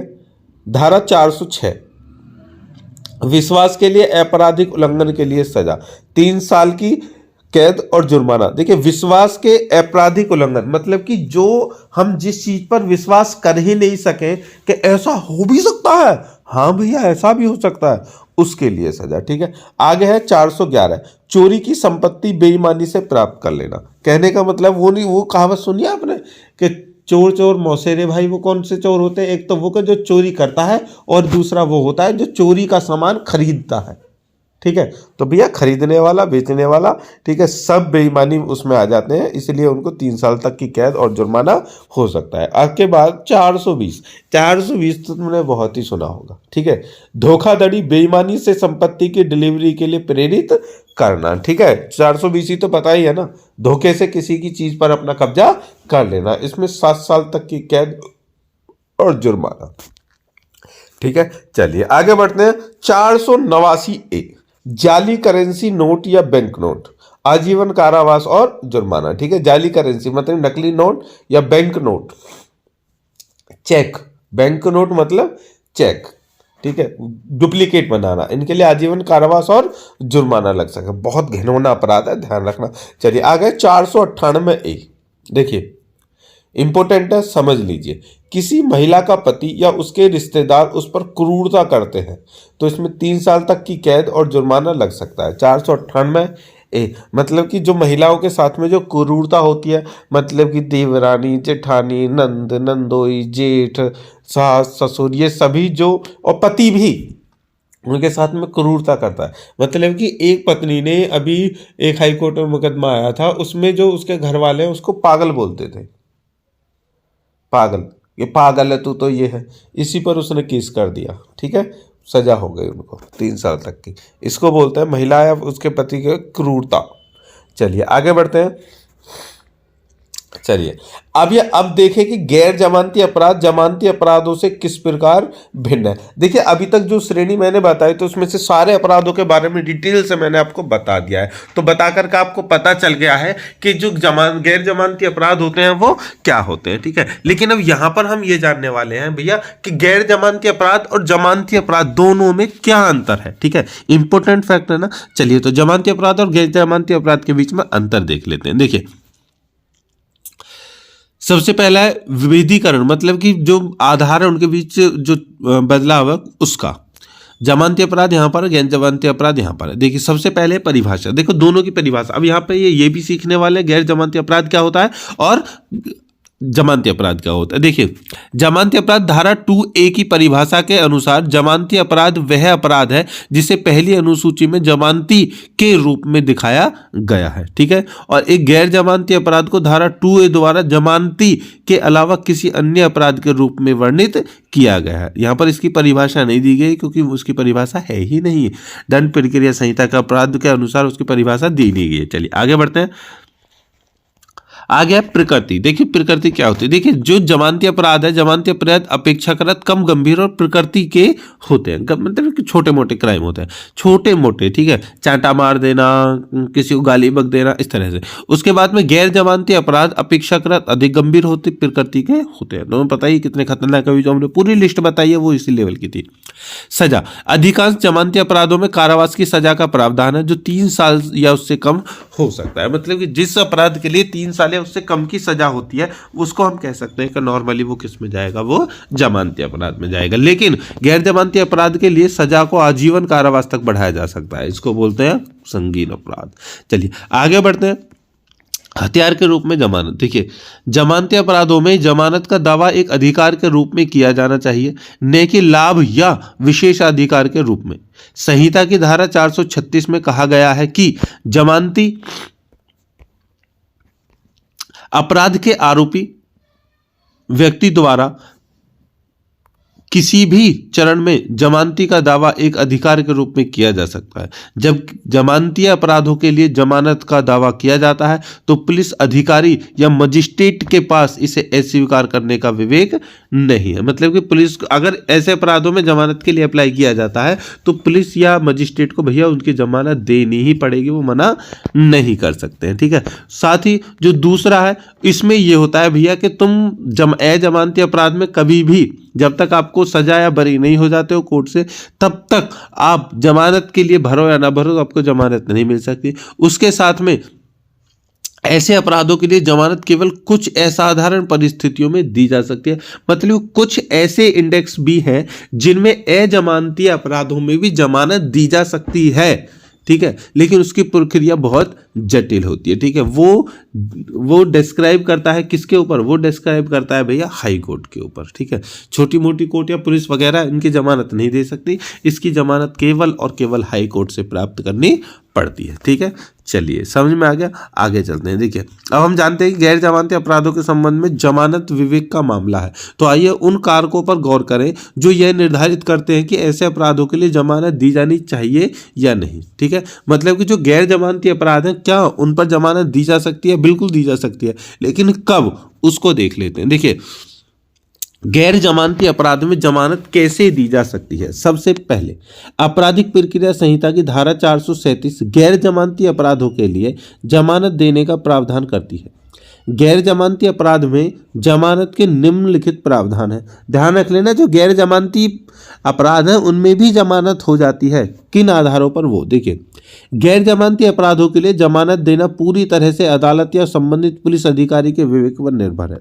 धारा 406 विश्वास के लिए आपराधिक उल्लंघन के लिए सजा 3 साल की कैद और जुर्माना। देखिए विश्वास के आपराधिक उल्लंघन, मतलब कि जो हम जिस चीज पर विश्वास कर ही नहीं सके कि ऐसा हो भी सकता है, हाँ भैया ऐसा भी हो सकता है, उसके लिए सजा। ठीक है, आगे है 411, चोरी की संपत्ति बेईमानी से प्राप्त कर लेना। कहने का मतलब वो नहीं, वो कहावत सुनी है आपने कि चोर चोर मौसेरे भाई। वो कौन से चोर होते हैं? एक तो वो का जो चोरी करता है और दूसरा वो होता है जो चोरी का सामान खरीदता है। ठीक है, तो भैया खरीदने वाला बेचने वाला, ठीक है, सब बेईमानी उसमें आ जाते हैं, इसलिए उनको 3 साल तक की कैद और जुर्माना हो सकता है। आपके बाद 420 तो तुमने बहुत ही सुना होगा। ठीक है, धोखाधड़ी बेईमानी से संपत्ति की डिलीवरी के लिए प्रेरित करना। ठीक है, 420 ही तो पता ही है ना, धोखे से किसी की चीज पर अपना कब्जा कर लेना। इसमें 7 साल तक की कैद और जुर्माना। ठीक है, चलिए आगे बढ़ते हैं। 489A, जाली करेंसी नोट या बैंक नोट, आजीवन कारावास और जुर्माना। ठीक है, जाली करेंसी मतलब नकली नोट या bank note, cheque, bank note मतलब चेक, ठीक है, डुप्लीकेट बनाना, इनके लिए आजीवन कारावास और जुर्माना लग सके। बहुत घिनौना अपराध है, ध्यान रखना। चलिए आगे 498A, देखिए इंपॉर्टेंट है, समझ लीजिए। किसी महिला का पति या उसके रिश्तेदार उस पर क्रूरता करते हैं तो इसमें 3 साल तक की कैद और जुर्माना लग सकता है। 498A मतलब कि जो महिलाओं के साथ में जो क्रूरता होती है, मतलब कि देवरानी, जेठानी, नंद, नंदोई, जेठ, सास, ससुर, ये सभी जो, और पति भी उनके साथ में क्रूरता करता है। मतलब कि एक पत्नी ने, अभी एक हाईकोर्ट में मुकदमा आया था, उसमें जो उसके घर वाले हैं उसको पागल बोलते थे, पागल, ये पागल है तू, तो ये है, इसी पर उसने केस कर दिया। ठीक है, सजा हो गई उनको 3 साल तक की। इसको बोलते हैं महिला या उसके पति की क्रूरता। चलिए आगे बढ़ते हैं। चलिए अब देखें कि गैर जमानती अपराध जमानती अपराधों से किस प्रकार भिन्न है। देखिए अभी तक जो श्रेणी मैंने बताई तो उसमें से सारे अपराधों के बारे में डिटेल से मैंने आपको बता दिया है। तो बता करके आपको पता चल गया है कि जो गैर जमानती अपराध होते हैं वो क्या होते हैं। ठीक है, लेकिन अब यहां पर हम ये जानने वाले हैं भैया कि गैर जमानती अपराध और जमानती अपराध दोनों में क्या अंतर है। ठीक है, इंपॉर्टेंट फैक्ट है ना। चलिए तो जमानती अपराध और गैर जमानती अपराध के बीच में अंतर देख लेते हैं। देखिए सबसे पहला है विभेदीकरण, मतलब कि जो आधार है उनके बीच जो बदलाव है उसका। जमानती अपराध यहाँ पर, गैर जमानती अपराध यहाँ पर है। देखिए सबसे पहले परिभाषा, देखो दोनों की परिभाषा। अब यहाँ पे ये भी सीखने वाले गैर जमानती अपराध क्या होता है और जमानती अपराध क्या होता है। देखिए जमानती अपराध धारा 2A की परिभाषा के अनुसार जमानती अपराध वह अपराध है जिसे पहली अनुसूची में जमानती के रूप में दिखाया गया है। ठीक है, और एक गैर जमानती अपराध को धारा 2A द्वारा जमानती के अलावा किसी अन्य अपराध के रूप में वर्णित किया गया है। यहाँ पर इसकी परिभाषा नहीं दी गई क्योंकि उसकी परिभाषा है ही नहीं। दंड प्रक्रिया संहिता का अपराध के अनुसार उसकी परिभाषा दी नहीं गई है। चलिए आगे बढ़ते हैं। आ गया प्रकृति। देखिए प्रकृति क्या होती है। देखिए जो जमानती अपराध है, जमानती अपराध अपेक्षाकृत कम गंभीर और प्रकृति के होते हैं, मतलब कि छोटे मोटे क्राइम होते हैं, छोटे मोटे। ठीक है, चांटा मार देना, किसी को गाली बक देना, इस तरह से। उसके बाद में गैर जमानती अपराध अपेक्षाकृत अधिक गंभीर होते, प्रकृति के होते हैं। तुम्हें पता ही कितने खतरनाक, अभी जो हमने पूरी लिस्ट बताई है वो इसी लेवल की थी। सजा, अधिकांश जमानती अपराधों में कारावास की सजा का प्रावधान है जो 3 साल या उससे कम हो सकता है। मतलब कि जिस अपराध के लिए 3 साल या उससे कम की सजा होती है उसको हम कह सकते हैं कि नॉर्मली वो किस में जाएगा, वो जमानती अपराध में जाएगा। लेकिन गैर जमानती अपराध के लिए सजा को आजीवन कारावास तक बढ़ाया जा सकता है, इसको बोलते हैं संगीन अपराध। चलिए आगे बढ़ते हैं। हथियार के रूप में जमानत। देखिए जमानती अपराधों में जमानत का दावा एक अधिकार के रूप में किया जाना चाहिए, न कि लाभ या विशेषाधिकार के रूप में। संहिता की धारा 436 में कहा गया है कि जमानती अपराध के आरोपी व्यक्ति द्वारा किसी भी चरण में जमानती का दावा एक अधिकार के रूप में किया जा सकता है। जब जमानती अपराधों के लिए जमानत का दावा किया जाता है तो पुलिस अधिकारी या मजिस्ट्रेट के पास इसे अस्वीकार करने का विवेक नहीं है। मतलब कि पुलिस, अगर ऐसे अपराधों में जमानत के लिए अप्लाई किया जाता है तो पुलिस या मजिस्ट्रेट को भैया उनकी जमानत देनी ही पड़ेगी, वो मना नहीं कर सकते हैं। ठीक है, साथ ही जो दूसरा है इसमें यह होता है भैया कि तुम जमानती अपराध में कभी भी, जब तक आपको सजा या बरी नहीं हो जाते हो कोर्ट से, तब तक आप जमानत के लिए भरो या ना भरो आपको जमानत नहीं मिल सकती। उसके साथ में ऐसे अपराधों के लिए जमानत केवल कुछ असाधारण परिस्थितियों में दी जा सकती है। मतलब कुछ ऐसे इंडेक्स भी हैं जिनमें अजमानती अपराधों में भी जमानत दी जा सकती है, ठीक है, लेकिन उसकी प्रक्रिया बहुत जटिल होती है, ठीक है। वो डिस्क्राइब करता है किसके ऊपर, वो डिस्क्राइब करता है भैया हाई कोर्ट के ऊपर, ठीक है। छोटी मोटी कोर्ट या पुलिस वगैरह इनकी जमानत नहीं दे सकती, इसकी जमानत केवल और केवल हाई कोर्ट से प्राप्त करनी पड़ती है, ठीक है। चलिए समझ में आ गया, आगे चलते हैं। देखिए अब हम जानते हैं कि गैर जमानती अपराधों के संबंध में जमानत विवेक का मामला है। तो आइए उन कारकों पर गौर करें जो यह निर्धारित करते हैं कि ऐसे अपराधों के लिए जमानत दी जानी चाहिए या नहीं, ठीक है। मतलब कि जो गैर जमानती अपराध हैं, क्या उन पर जमानत दी जा सकती है? बिल्कुल दी जा सकती है, लेकिन कब, उसको देख लेते हैं। देखिए गैर जमानती अपराध में जमानत कैसे दी जा सकती है। सबसे पहले आपराधिक प्रक्रिया संहिता की धारा 437 गैर जमानती अपराधों के लिए जमानत देने का प्रावधान करती है। गैर जमानती अपराध में जमानत के निम्नलिखित प्रावधान है। ध्यान रख लेना, जो गैर जमानती अपराध है उनमें भी जमानत हो जाती है। किन आधारों पर? वो देखिए, गैर जमानती अपराधों के लिए जमानत देना पूरी तरह से अदालत या संबंधित पुलिस अधिकारी के विवेक पर निर्भर है।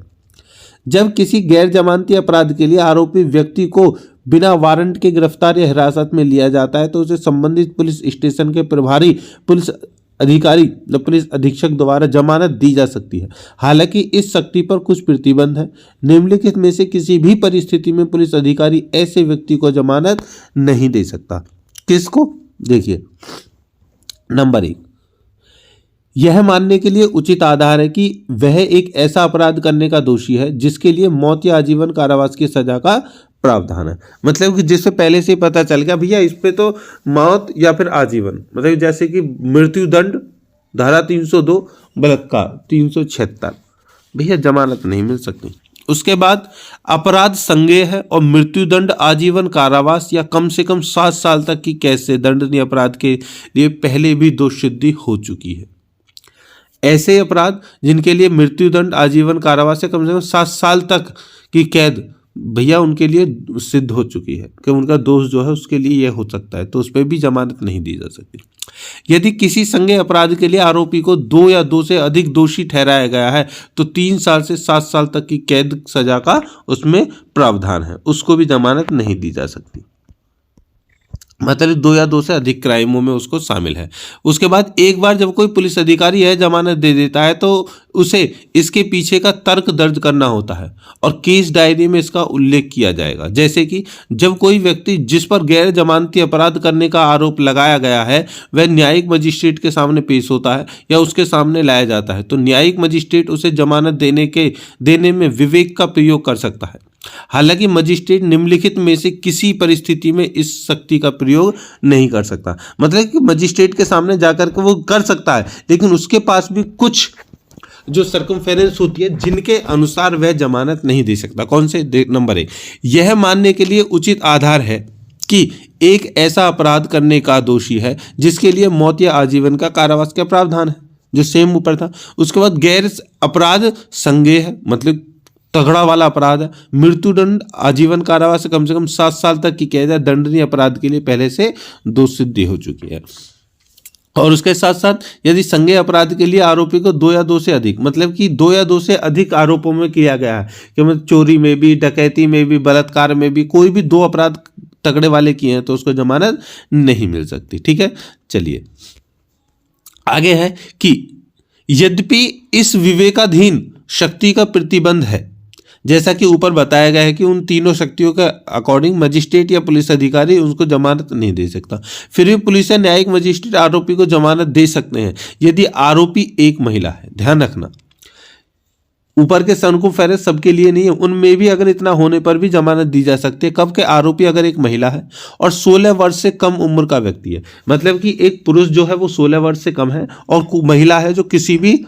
जब किसी गैर जमानती अपराध के लिए आरोपी व्यक्ति को बिना वारंट के गिरफ्तार या हिरासत में लिया जाता है तो उसे संबंधित पुलिस स्टेशन के प्रभारी पुलिस अधिकारी या पुलिस अधीक्षक द्वारा जमानत दी जा सकती है। हालांकि इस शक्ति पर कुछ प्रतिबंध है। निम्नलिखित में से किसी भी परिस्थिति में पुलिस अधिकारी ऐसे व्यक्ति को जमानत नहीं दे सकता। किसको? देखिए, नंबर 1, यह मानने के लिए उचित आधार है कि वह एक ऐसा अपराध करने का दोषी है जिसके लिए मौत या आजीवन कारावास की सजा का प्रावधान है। मतलब कि जिससे पहले से पता चल गया भैया इस पे तो मौत या फिर आजीवन, मतलब जैसे कि मृत्यु दंड धारा 302, बलात्कार 376, भैया जमानत नहीं मिल सकती। उसके बाद अपराध संज्ञेय है और मृत्युदंड, आजीवन कारावास या कम से कम 7 साल तक की कैद से दंडनीय अपराध के लिए पहले भी दोष सिद्धि हो चुकी है। ऐसे अपराध जिनके लिए मृत्युदंड, आजीवन कारावास या कम से कम 7 साल तक की कैद भैया उनके लिए सिद्ध हो चुकी है कि उनका दोष जो है उसके लिए यह हो सकता है, तो उस पर भी जमानत नहीं दी जा सकती। यदि किसी संज्ञेय अपराध के लिए आरोपी को 2 या 2 से अधिक दोषी ठहराया गया है तो 3 साल से 7 साल तक की कैद सजा का उसमें प्रावधान है, उसको भी जमानत नहीं दी जा सकती। मतलब 2 या 2 से अधिक क्राइमों में उसको शामिल है। उसके बाद एक बार जब कोई पुलिस अधिकारी यह जमानत दे देता है तो उसे इसके पीछे का तर्क दर्ज करना होता है और केस डायरी में इसका उल्लेख किया जाएगा। जैसे कि जब कोई व्यक्ति जिस पर गैर जमानती अपराध करने का आरोप लगाया गया है वह न्यायिक मजिस्ट्रेट के सामने पेश होता है या उसके सामने लाया जाता है तो न्यायिक मजिस्ट्रेट उसे जमानत देने में विवेक का प्रयोग कर सकता है। हालांकि मजिस्ट्रेट निम्नलिखित में से किसी परिस्थिति में इस शक्ति का प्रयोग नहीं कर सकता। मतलब कि मजिस्ट्रेट के सामने जाकर के वो कर सकता है, लेकिन उसके पास भी कुछ जो सर्कमफेरेंस होती है जिनके अनुसार वह जमानत नहीं दे सकता। कौन से? नंबर 1, यह मानने के लिए उचित आधार है कि एक ऐसा अपराध करने का दोषी है जिसके लिए मौत या आजीवन का कारावास का प्रावधान है, जो सेम ऊपर था। उसके बाद गैर अपराध संज्ञेय है, मतलब तगड़ा वाला अपराध है। मृत्युदंड, आजीवन कारावास से कम 7 साल तक की कैद है, दंडनीय अपराध के लिए पहले से दोष सिद्धि हो चुकी है। और उसके साथ साथ यदि संज्ञेय अपराध के लिए आरोपी को 2 या 2 से अधिक, मतलब कि 2 या 2 से अधिक आरोपों में किया गया है कि मतलब चोरी में भी, डकैती में भी, बलात्कार में भी, कोई भी 2 अपराध तगड़े वाले किए हैं तो उसको जमानत नहीं मिल सकती। ठीक है, चलिए आगे है कि यद्यपि इस विवेकाधीन शक्ति का प्रतिबंध है, जैसा कि ऊपर बताया गया है कि उन तीनों शक्तियों के अकॉर्डिंग मजिस्ट्रेट या पुलिस अधिकारी उसको जमानत नहीं दे सकता, फिर भी पुलिस या न्यायिक मजिस्ट्रेट आरोपी को जमानत दे सकते हैं यदि आरोपी एक महिला है। ध्यान रखना, ऊपर के सर्कमफेरेंस सबके लिए नहीं है, उनमें भी अगर इतना होने पर भी जमानत दी जा सकती है। कब के? आरोपी अगर एक महिला है और 16 वर्ष से कम उम्र का व्यक्ति है, मतलब कि एक पुरुष जो है वो 16 वर्ष से कम है और महिला है जो किसी भी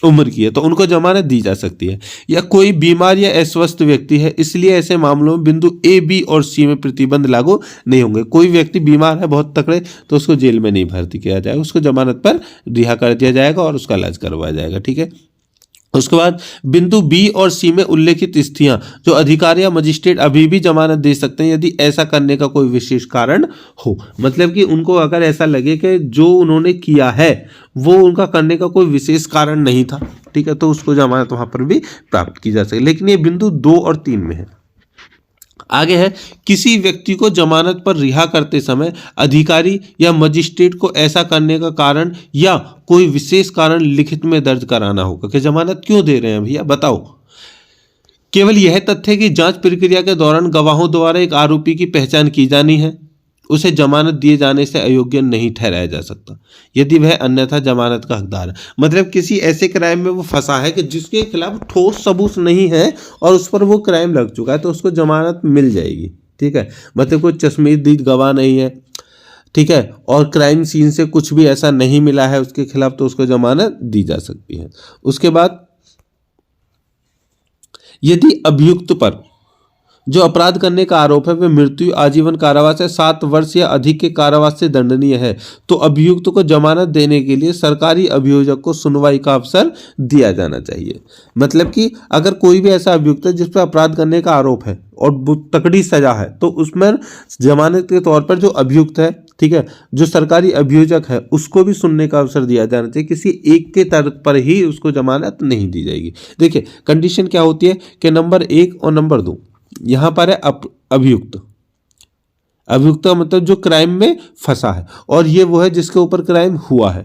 उम्र की है, तो उनको जमानत दी जा सकती है। या कोई बीमार या अस्वस्थ व्यक्ति है, इसलिए ऐसे मामलों में बिंदु ए, बी और सी में प्रतिबंध लागू नहीं होंगे। कोई व्यक्ति बीमार है बहुत तकड़े तो उसको जेल में नहीं भर्ती किया जाएगा, उसको जमानत पर रिहा कर दिया जाएगा और उसका इलाज करवाया जाएगा। ठीक है, उसके बाद बिंदु बी और सी में उल्लेखित स्थितियां जो अधिकारी या मजिस्ट्रेट अभी भी जमानत दे सकते हैं यदि ऐसा करने का कोई विशेष कारण हो। मतलब कि उनको अगर ऐसा लगे कि जो उन्होंने किया है वो उनका करने का कोई विशेष कारण नहीं था, ठीक है, तो उसको जमानत वहां पर भी प्राप्त की जा सके। लेकिन ये बिंदु 2 और 3 में है। आगे है, किसी व्यक्ति को जमानत पर रिहा करते समय अधिकारी या मजिस्ट्रेट को ऐसा करने का कारण या कोई विशेष कारण लिखित में दर्ज कराना होगा कि जमानत क्यों दे रहे हैं भैया बताओ। केवल यह तथ्य कि जांच प्रक्रिया के दौरान गवाहों द्वारा एक आरोपी की पहचान की जानी है उसे जमानत दिए जाने से अयोग्य नहीं ठहराया जा सकता यदि वह अन्यथा जमानत का हकदार है। मतलब किसी ऐसे क्राइम में वो फंसा है कि जिसके खिलाफ ठोस सबूत नहीं है और उस पर वो क्राइम लग चुका है तो उसको जमानत मिल जाएगी, ठीक है। मतलब कोई चश्मदीद गवाह नहीं है, ठीक है, और क्राइम सीन से कुछ भी ऐसा नहीं मिला है उसके खिलाफ तो उसको जमानत दी जा सकती है। उसके बाद यदि अभियुक्त पर जो अपराध करने का आरोप है वह मृत्यु, आजीवन कारावास या 7 वर्ष या अधिक के कारावास से दंडनीय है तो अभियुक्त को जमानत देने के लिए सरकारी अभियोजक को सुनवाई का अवसर दिया जाना चाहिए। मतलब कि अगर कोई भी ऐसा अभियुक्त है जिस पर अपराध करने का आरोप है और तकड़ी सजा है तो उसमें जमानत के तौर पर जो अभियुक्त है, ठीक है, जो सरकारी अभियोजक है उसको भी सुनने का अवसर दिया जाना चाहिए। किसी एक के तर्क पर ही उसको जमानत नहीं दी जाएगी। देखिए कंडीशन क्या होती है कि नंबर 1 और नंबर 2 यहां पर है अभियुक्त। अभियुक्त मतलब जो क्राइम में फंसा है और ये वो है जिसके ऊपर क्राइम हुआ है,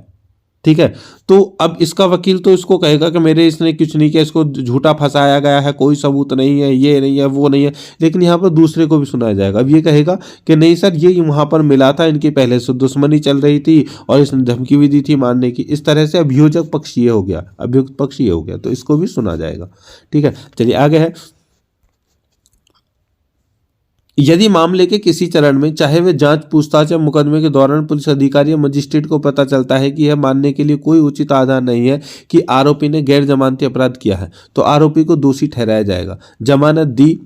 ठीक है। तो अब इसका वकील तो इसको कहेगा कि मेरे इसने कुछ नहीं किया, इसको झूठा फंसाया गया है, कोई सबूत नहीं है, ये नहीं है, वो नहीं है। लेकिन यहाँ पर दूसरे को भी सुनाया जाएगा। अब ये कहेगा कि नहीं सर ये वहाँ पर मिला था, इनकी पहले से दुश्मनी चल रही थी और इसने धमकी भी दी थी मारने की। इस तरह से अभियोजक पक्ष ये हो गया, अभियुक्त पक्ष ये हो गया, तो इसको भी सुना जाएगा, ठीक है। चलिए आगे है, यदि मामले के किसी चरण में चाहे वे जांच, पूछताछ या मुकदमे के दौरान पुलिस अधिकारी या मजिस्ट्रेट को पता चलता है कि यह मानने के लिए कोई उचित आधार नहीं है कि आरोपी ने गैर जमानती अपराध किया है तो आरोपी को दोषी ठहराया जाएगा, जमानत दी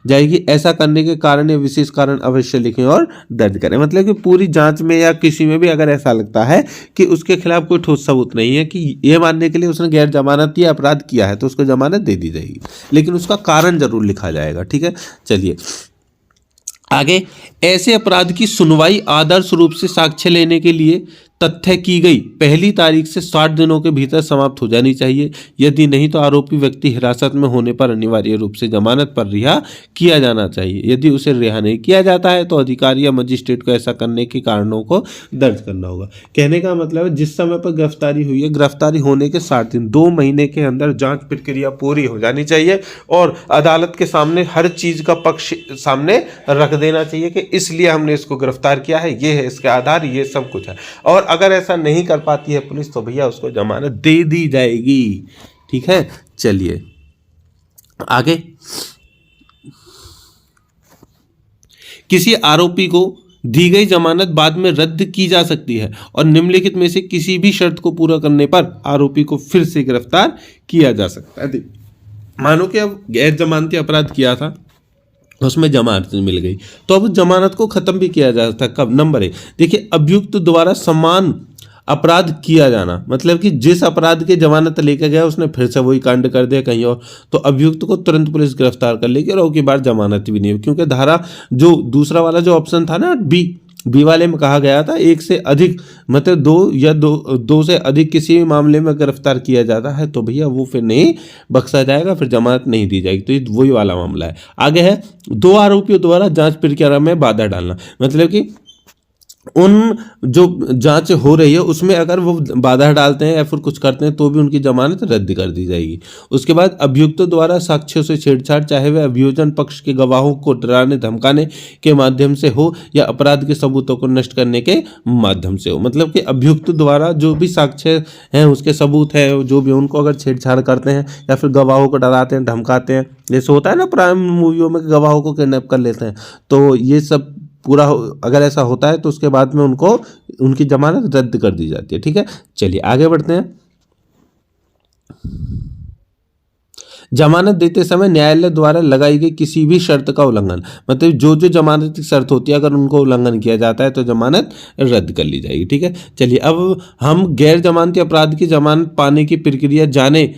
जाएगी। ऐसा करने के कारण या विशेष कारण अवश्य लिखें और दर्ज करें। मतलब कि पूरी जांच में या किसी में भी अगर ऐसा लगता है कि उसके खिलाफ कोई ठोस सबूत नहीं है कि यह मानने के लिए उसने गैर जमानती अपराध किया है तो उसको जमानत दे दी जाएगी, लेकिन उसका कारण जरूर लिखा जाएगा, ठीक है। चलिए आगे, ऐसे अपराध की सुनवाई आदर्श रूप से साक्ष्य लेने के लिए तथ्य की गई पहली तारीख से 60 दिनों के भीतर समाप्त हो जानी चाहिए। यदि नहीं तो आरोपी व्यक्ति हिरासत में होने पर अनिवार्य रूप से जमानत पर रिहा किया जाना चाहिए। यदि उसे रिहा नहीं किया जाता है तो अधिकारी या मजिस्ट्रेट को ऐसा करने के कारणों को दर्ज करना होगा। कहने का मतलब है जिस समय पर गिरफ्तारी हुई है, गिरफ्तारी होने के 60 दिन 2 महीने के अंदर जांच प्रक्रिया पूरी हो जानी चाहिए और अदालत के सामने हर चीज का पक्ष सामने रख देना चाहिए कि इसलिए हमने इसको गिरफ्तार किया है, ये है इसके आधार, ये सब कुछ है। और अगर ऐसा नहीं कर पाती है पुलिस तो भैया उसको जमानत दे दी जाएगी, ठीक है। चलिए आगे, किसी आरोपी को दी गई जमानत बाद में रद्द की जा सकती है और निम्नलिखित में से किसी भी शर्त को पूरा करने पर आरोपी को फिर से गिरफ्तार किया जा सकता है। मानो कि अब गैर जमानती अपराध किया था, उसमें जमानत मिल गई तो अब जमानत को खत्म भी किया जा सकता है। कब? नंबर 1, देखिए अभियुक्त द्वारा समान अपराध किया जाना, मतलब कि जिस अपराध की जमानत लेकर गया उसने फिर से वही कांड कर दिया कहीं और, तो अभियुक्त को तुरंत पुलिस गिरफ्तार कर लेगी और अब की बार जमानत भी नहीं, क्योंकि धारा जो दूसरा वाला जो ऑप्शन था ना बी वाले में कहा गया था एक से अधिक, मतलब दो से अधिक किसी भी मामले में गिरफ्तार किया जाता है तो भैया वो फिर नहीं बख्शा जाएगा, फिर जमानत नहीं दी जाएगी। तो ये वही वाला मामला है। आगे है, 2 आरोपियों द्वारा जांच प्रक्रिया में बाधा डालना, मतलब कि उन जो जांच हो रही है उसमें अगर वो बाधा डालते हैं या फिर कुछ करते हैं तो भी उनकी जमानत रद्द कर दी जाएगी। उसके बाद अभियुक्तों द्वारा साक्ष्यों से छेड़छाड़, चाहे वह अभियोजन पक्ष के गवाहों को डराने धमकाने के माध्यम से हो या अपराध के सबूतों को नष्ट करने के माध्यम से हो। मतलब कि अभियुक्त द्वारा जो भी साक्ष्य हैं, उसके सबूत है, जो भी उनको अगर छेड़छाड़ करते हैं या फिर गवाहों को डराते हैं, धमकाते हैं, जैसे होता है ना प्राइम मूवियों में गवाहों को किडनैप कर लेते हैं, तो ये सब पूरा अगर ऐसा होता है तो उसके बाद में उनको उनकी जमानत रद्द कर दी जाती है, ठीक है। चलिए आगे बढ़ते हैं। जमानत देते समय न्यायालय द्वारा लगाई गई किसी भी शर्त का उल्लंघन, मतलब जो जमानत की शर्त होती है अगर उनको उल्लंघन किया जाता है तो जमानत रद्द कर ली जाएगी, ठीक है। चलिए अब हम गैर जमानती अपराध की जमानत पाने की प्रक्रिया जाने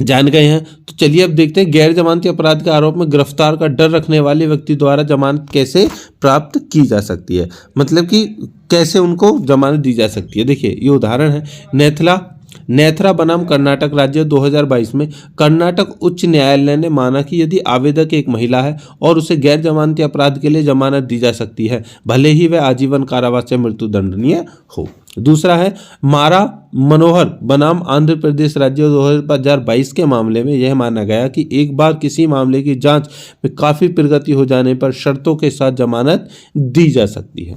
जान गए हैं। तो चलिए अब देखते हैं गैर जमानती अपराध के आरोप में गिरफ्तार का डर रखने वाले व्यक्ति द्वारा जमानत कैसे प्राप्त की जा सकती है, मतलब कि कैसे उनको जमानत दी जा सकती है। देखिए ये उदाहरण है, नेथरा बनाम कर्नाटक राज्य 2022 में कर्नाटक उच्च न्यायालय ने माना कि यदि आवेदक एक महिला है और उसे गैर जमानती अपराध के लिए जमानत दी जा सकती है, भले ही वह आजीवन कारावास या मृत्यु दंडनीय हो। दूसरा है मारा मनोहर बनाम आंध्र प्रदेश राज्य 2022 के मामले में यह माना गया कि एक बार किसी मामले की जांच में काफी प्रगति हो जाने पर शर्तों के साथ जमानत दी जा सकती है।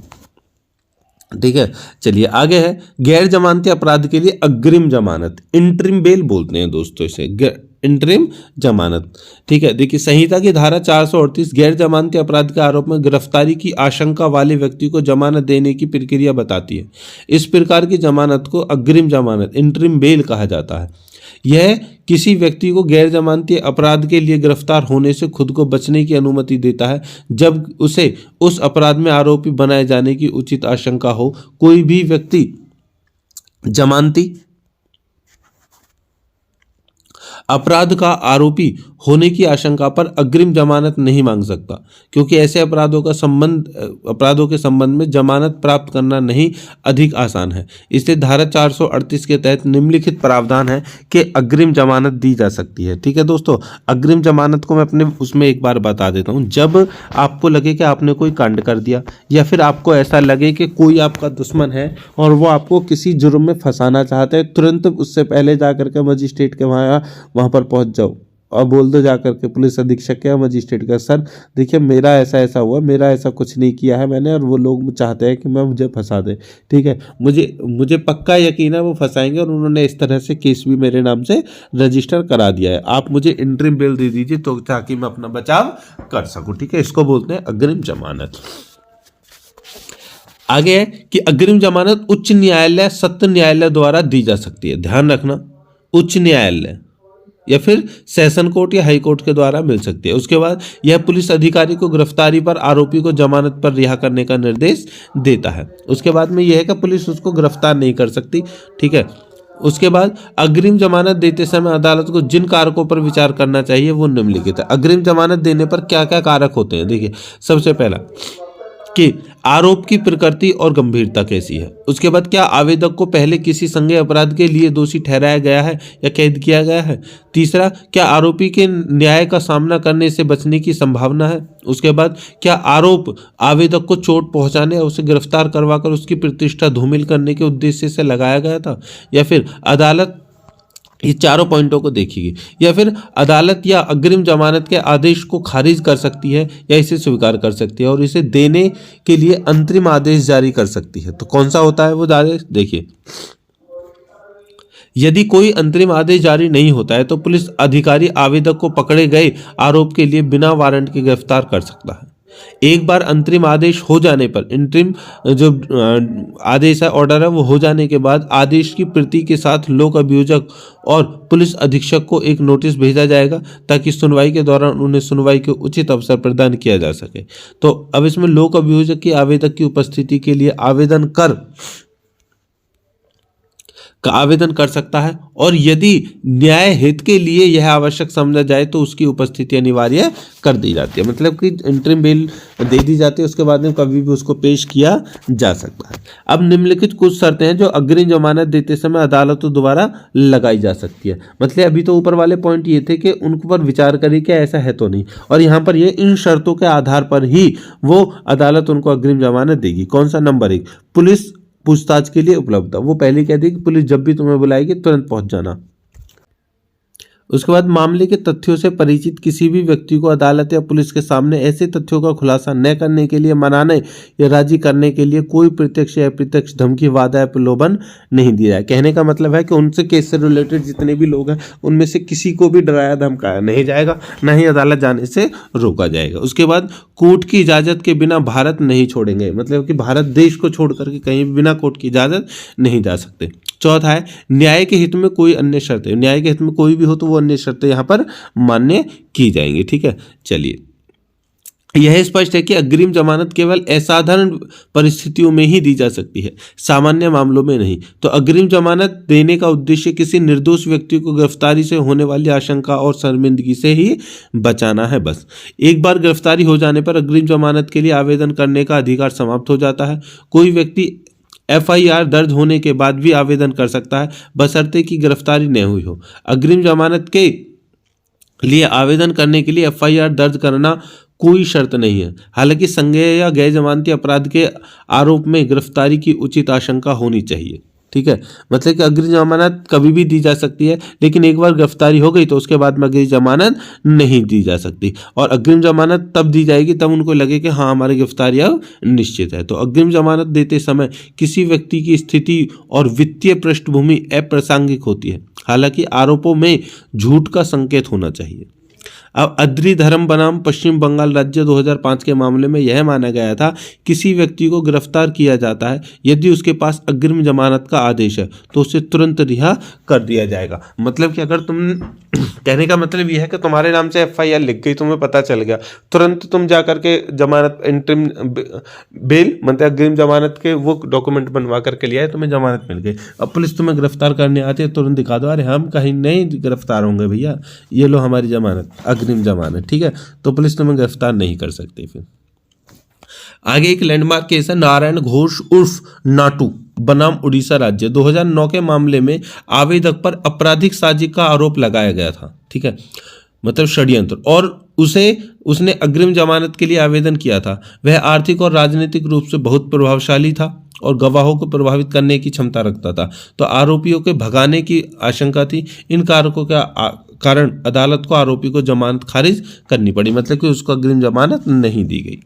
ठीक है, चलिए आगे है गैर जमानती अपराध के लिए अग्रिम जमानत, इंटरिम बेल बोलते हैं दोस्तों इसे, इंटरिम जमानत। ठीक है, देखिए संहिता की धारा 438 गैर जमानती अपराध के आरोप में गिरफ्तारी की आशंका वाले व्यक्ति को जमानत देने की प्रक्रिया बताती है। इस प्रकार की जमानत को अग्रिम जमानत, इंटरिम बेल कहा जाता है। यह किसी व्यक्ति को गैर जमानती अपराध के लिए गिरफ्तार होने से खुद को बचने की अनुमति देता है जब उसे उस अपराध में आरोपी बनाए जाने की उचित आशंका हो। कोई भी व्यक्ति जमानती अपराध का आरोपी होने की आशंका पर अग्रिम जमानत नहीं मांग सकता, क्योंकि ऐसे अपराधों के संबंध में जमानत प्राप्त करना नहीं अधिक आसान है। इसलिए धारा 438 के तहत निम्नलिखित प्रावधान है कि अग्रिम जमानत दी जा सकती है। ठीक है दोस्तों, अग्रिम जमानत को मैं अपने उसमें एक बार बता देता हूँ। जब आपको लगे कि आपने कोई कांड कर दिया या फिर आपको ऐसा लगे कि कोई आपका दुश्मन है और वो आपको किसी जुर्म में फंसाना चाहता है, तुरंत उससे पहले जाकर के मजिस्ट्रेट के वहाँ पर पहुँच जाओ और बोल दो जाकर के पुलिस अधीक्षक या मजिस्ट्रेट का, सर देखिए मेरा ऐसा ऐसा हुआ, मेरा ऐसा कुछ नहीं किया है मैंने, और वो लोग चाहते हैं कि मैं मुझे फंसा दे। ठीक है, मुझे पक्का यकीन है वो फंसाएंगे और उन्होंने इस तरह से केस भी मेरे नाम से रजिस्टर करा दिया है। आप मुझे इंटरिम बेल दे दीजिए तो ताकि मैं अपना बचाव कर सकूँ। ठीक है, इसको बोलते हैं अग्रिम जमानत। आगे है कि अग्रिम जमानत उच्च न्यायालय, सत्र न्यायालय द्वारा दी जा सकती है। ध्यान रखना, उच्च न्यायालय या फिर सेशन कोर्ट या हाई कोर्ट के द्वारा मिल सकती है। उसके बाद यह पुलिस अधिकारी को गिरफ्तारी पर आरोपी को जमानत पर रिहा करने का निर्देश देता है। उसके बाद में यह है कि पुलिस उसको गिरफ्तार नहीं कर सकती। ठीक है, उसके बाद अग्रिम जमानत देते समय अदालत को जिन कारकों पर विचार करना चाहिए वो निम्नलिखित है। अग्रिम जमानत देने पर क्या क्या कारक होते हैं, देखिए सबसे पहला कि आरोप की प्रकृति और गंभीरता कैसी है। उसके बाद क्या आवेदक को पहले किसी संज्ञेय अपराध के लिए दोषी ठहराया गया है या कैद किया गया है। तीसरा, क्या आरोपी के न्याय का सामना करने से बचने की संभावना है। उसके बाद क्या आरोप आवेदक को चोट पहुंचाने और उसे गिरफ्तार करवाकर उसकी प्रतिष्ठा धूमिल करने के उद्देश्य से लगाया गया था, या फिर अदालत ये चारों पॉइंटों को देखेगी, या फिर अदालत या अग्रिम जमानत के आदेश को खारिज कर सकती है या इसे स्वीकार कर सकती है और इसे देने के लिए अंतरिम आदेश जारी कर सकती है। तो कौन सा होता है वो आदेश, देखिए यदि कोई अंतरिम आदेश जारी नहीं होता है तो पुलिस अधिकारी आवेदक को पकड़े गए आरोप के लिए बिना वारंट के गिरफ्तार कर सकता है। एक बार अंतरिम आदेश हो जाने पर, इंटरिम जो आदेश है, ऑर्डर है, वो हो जाने के बाद आदेश की प्रति के साथ लोक अभियोजक और पुलिस अधीक्षक को एक नोटिस भेजा जाएगा ताकि सुनवाई के दौरान उन्हें सुनवाई के उचित अवसर प्रदान किया जा सके। तो अब इसमें लोक अभियोजक की आवेदक की उपस्थिति के लिए आवेदन कर सकता है और यदि न्याय हित के लिए यह आवश्यक समझा जाए तो उसकी उपस्थिति अनिवार्य कर दी जाती है। मतलब कि इंटरिम बेल दे दी जाती है, उसके बाद में कभी भी उसको पेश किया जा सकता है। अब निम्नलिखित कुछ शर्तें हैं जो अग्रिम जमानत देते समय अदालतों द्वारा लगाई जा सकती है। मतलब अभी तो ऊपर वाले पॉइंट ये थे कि उनके पर विचार करें क्या ऐसा है तो नहीं, और यहाँ पर ये इन शर्तों के आधार पर ही वो अदालत उनको अग्रिम जमानत देगी। कौन सा, नंबर 1, पुलिस पूछताछ के लिए उपलब्ध। वो पहले कहती है कि पुलिस जब भी तुम्हें बुलाएगी तुरंत पहुंच जाना। उसके बाद मामले के तथ्यों से परिचित किसी भी व्यक्ति को अदालत या पुलिस के सामने ऐसे तथ्यों का खुलासा न करने के लिए मनाने या राजी करने के लिए कोई प्रत्यक्ष या अप्रत्यक्ष धमकी, वादा या प्रलोभन नहीं दिया है। कहने का मतलब है कि उनसे केस से रिलेटेड जितने भी लोग हैं उनमें से किसी को भी डराया धमकाया नहीं जाएगा, न ही अदालत जाने से रोका जाएगा। उसके बाद कोर्ट की इजाजत के बिना भारत नहीं छोड़ेंगे, मतलब कि भारत देश को छोड़ करके कहीं भी बिना कोर्ट की इजाजत नहीं जा सकते। चौथा है न्याय के हित में कोई अन्य शर्तें, न्याय के हित में कोई भी हो तो वो अन्य शर्तें यहाँ पर मान्य की जाएंगी। ठीक है, चलिए यह स्पष्ट है कि अग्रिम जमानत केवल असाधारण परिस्थितियों में ही दी जा सकती है, सामान्य मामलों में नहीं। तो अग्रिम जमानत देने का उद्देश्य किसी निर्दोष व्यक्ति को गिरफ्तारी से होने वाली आशंका और शर्मिंदगी से ही बचाना है बस। एक बार गिरफ्तारी हो जाने पर अग्रिम जमानत के लिए आवेदन करने का अधिकार समाप्त हो जाता है। कोई व्यक्ति FIR दर्ज होने के बाद भी आवेदन कर सकता है, बशर्ते कि गिरफ्तारी न हुई हो। अग्रिम जमानत के लिए आवेदन करने के लिए FIR दर्ज करना कोई शर्त नहीं है। हालांकि संज्ञेय या गैर जमानती अपराध के आरोप में गिरफ्तारी की उचित आशंका होनी चाहिए। ठीक है, मतलब कि अग्रिम जमानत कभी भी दी जा सकती है, लेकिन एक बार गिरफ्तारी हो गई तो उसके बाद में अग्रिम जमानत नहीं दी जा सकती। और अग्रिम जमानत तब दी जाएगी तब उनको लगे कि हाँ हमारी गिरफ्तारी अब निश्चित है। तो अग्रिम जमानत देते समय किसी व्यक्ति की स्थिति और वित्तीय पृष्ठभूमि अप्रासंगिक होती है। हालांकि आरोपों में झूठ का संकेत होना चाहिए। अब अद्री धर्म बनाम पश्चिम बंगाल राज्य 2005 के मामले में यह माना गया था किसी व्यक्ति को गिरफ्तार किया जाता है यदि उसके पास अग्रिम जमानत का आदेश है तो उसे तुरंत रिहा कर दिया जाएगा। मतलब कि अगर तुम कहने का मतलब यह है कि तुम्हारे नाम से FIR लिख गई, तुम्हें पता चल गया, तुरंत तुम जा करके जमानत इंटरिम बेल मतलब अग्रिम जमानत के वो डॉक्यूमेंट बनवा करके लिया है, तुम्हें जमानत मिल गई। अब पुलिस तुम्हें गिरफ्तार करने आती है, तुरंत दिखा दो अरे हम कहीं नहीं गिरफ्तार होंगे भैया, ये लो हमारी जमानत, अग्रिम जमानत। ठीक है, तो पुलिस तुम्हें गिरफ्तार नहीं कर सकती। फिर आगे एक लैंडमार्क केस है नारायण घोष उर्फ नाटू बनाम उड़ीसा राज्य। 2009 के मामले में आवेदक पर आपराधिक साजिश का आरोप लगाया गया था। ठीक है, मतलब षड्यंत्र, और उसने अग्रिम जमानत के लिए आवेदन किया था। वह आर्थिक और राजनीतिक रूप से बहुत प्रभावशाली था और गवाहों को प्रभावित करने की क्षमता रखता था। तो आरोपियों के भगाने की आशंका थी। इन कारकों का कारण अदालत को आरोपी को जमानत खारिज करनी पड़ी, मतलब कि उसको अग्रिम जमानत नहीं दी गई।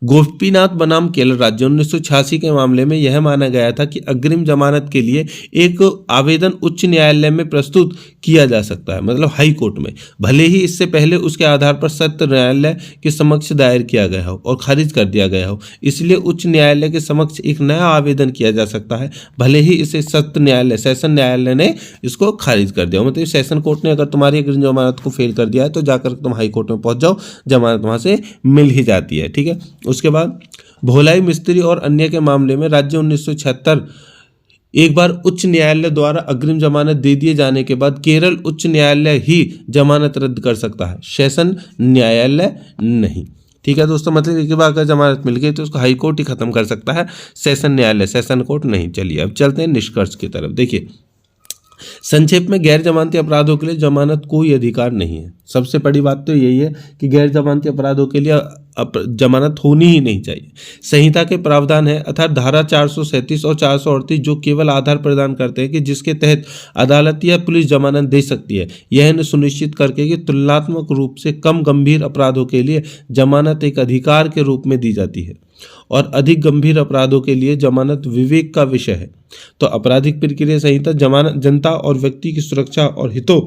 गोपीनाथ बनाम केरल राज्य 1986 के मामले में यह माना गया था कि अग्रिम जमानत के लिए एक आवेदन उच्च न्यायालय में प्रस्तुत किया जा सकता है, मतलब हाई कोर्ट में, भले ही इससे पहले उसके आधार पर सत्र न्यायालय के समक्ष दायर किया गया हो और खारिज कर दिया गया हो। इसलिए उच्च न्यायालय के समक्ष एक नया आवेदन किया जा सकता है, भले ही इसे सत्र न्यायालय सेशन न्यायालय ने इसको खारिज कर दिया हो। मतलब सेशन कोर्ट ने अगर तुम्हारी अग्रिम जमानत को फेल कर दिया है तो जाकर तुम हाई कोर्ट में पहुंच जाओ, जमानत वहां से मिल ही जाती है। ठीक है, उसके बाद भोलाई मिस्त्री और अन्य के मामले में राज्य 1976 एक बार उच्च न्यायालय द्वारा अग्रिम जमानत दे दिए जाने के बाद केरल उच्च न्यायालय ही जमानत रद्द कर सकता है, सेशन न्यायालय नहीं। ठीक है दोस्तों, मतलब एक बार अगर जमानत मिल गई तो उसको हाई कोर्ट ही खत्म कर सकता है, सेशन न्यायालय, सेशन कोर्ट नहीं। चलिए अब चलते हैं निष्कर्ष की तरफ। देखिए संक्षेप में गैर जमानती अपराधों के लिए जमानत कोई अधिकार नहीं है। सबसे बड़ी बात तो यही है कि गैर जमानती अपराधों के लिए जमानत होनी ही नहीं चाहिए। संहिता के प्रावधान है अर्थात धारा 437 और 438 जो केवल आधार प्रदान करते हैं कि जिसके तहत अदालत या पुलिस जमानत दे सकती है, यह सुनिश्चित करके कि तुलनात्मक रूप से कम गंभीर अपराधों के लिए जमानत एक अधिकार के रूप में दी जाती है और अधिक गंभीर अपराधों के लिए जमानत विवेक का विषय है। तो आपराधिक प्रक्रिया संहिता जमानत जनता और व्यक्ति की सुरक्षा और हितों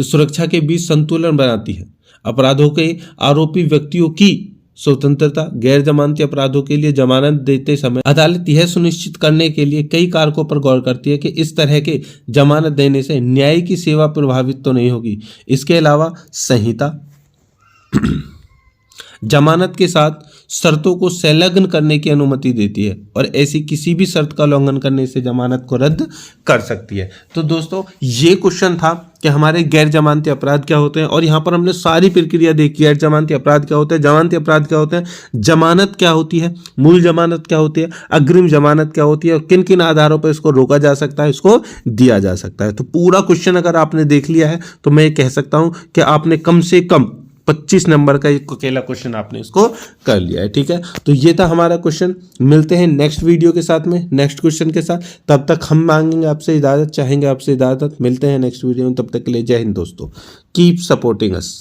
सुरक्षा के बीच संतुलन बनाती है। अपराधों के आरोपी व्यक्तियों की स्वतंत्रता, गैर जमानती अपराधों के लिए जमानत देते समय अदालत यह सुनिश्चित करने के लिए कई कारकों पर गौर करती है कि इस तरह के जमानत देने से न्याय की सेवा प्रभावित तो नहीं होगी। इसके अलावा संहिता जमानत के साथ शर्तों को संलग्न करने की अनुमति देती है और ऐसी किसी भी शर्त का उल्लंघन करने से जमानत को रद्द कर सकती है। तो दोस्तों ये क्वेश्चन था कि हमारे गैर जमानती अपराध क्या होते हैं और यहाँ पर हमने सारी प्रक्रिया देखी। गैर जमानती अपराध क्या होते हैं, जमानती अपराध क्या होते हैं, जमानत क्या होती है, मूल जमानत क्या होती है, अग्रिम जमानत क्या होती है और किन किन आधारों पर इसको रोका जा सकता है, इसको दिया जा सकता है। तो पूरा क्वेश्चन अगर आपने देख लिया है तो मैं कह सकता हूँ कि आपने कम से कम 25 नंबर का एक अकेला क्वेश्चन आपने इसको कर लिया है। ठीक है, तो ये था हमारा क्वेश्चन। मिलते हैं नेक्स्ट वीडियो के साथ में, नेक्स्ट क्वेश्चन के साथ। तब तक हम मांगेंगे आपसे इजाज़त, चाहेंगे आपसे इजाज़त। मिलते हैं नेक्स्ट वीडियो में, तब तक के लिए जय हिंद दोस्तों। Keep supporting us.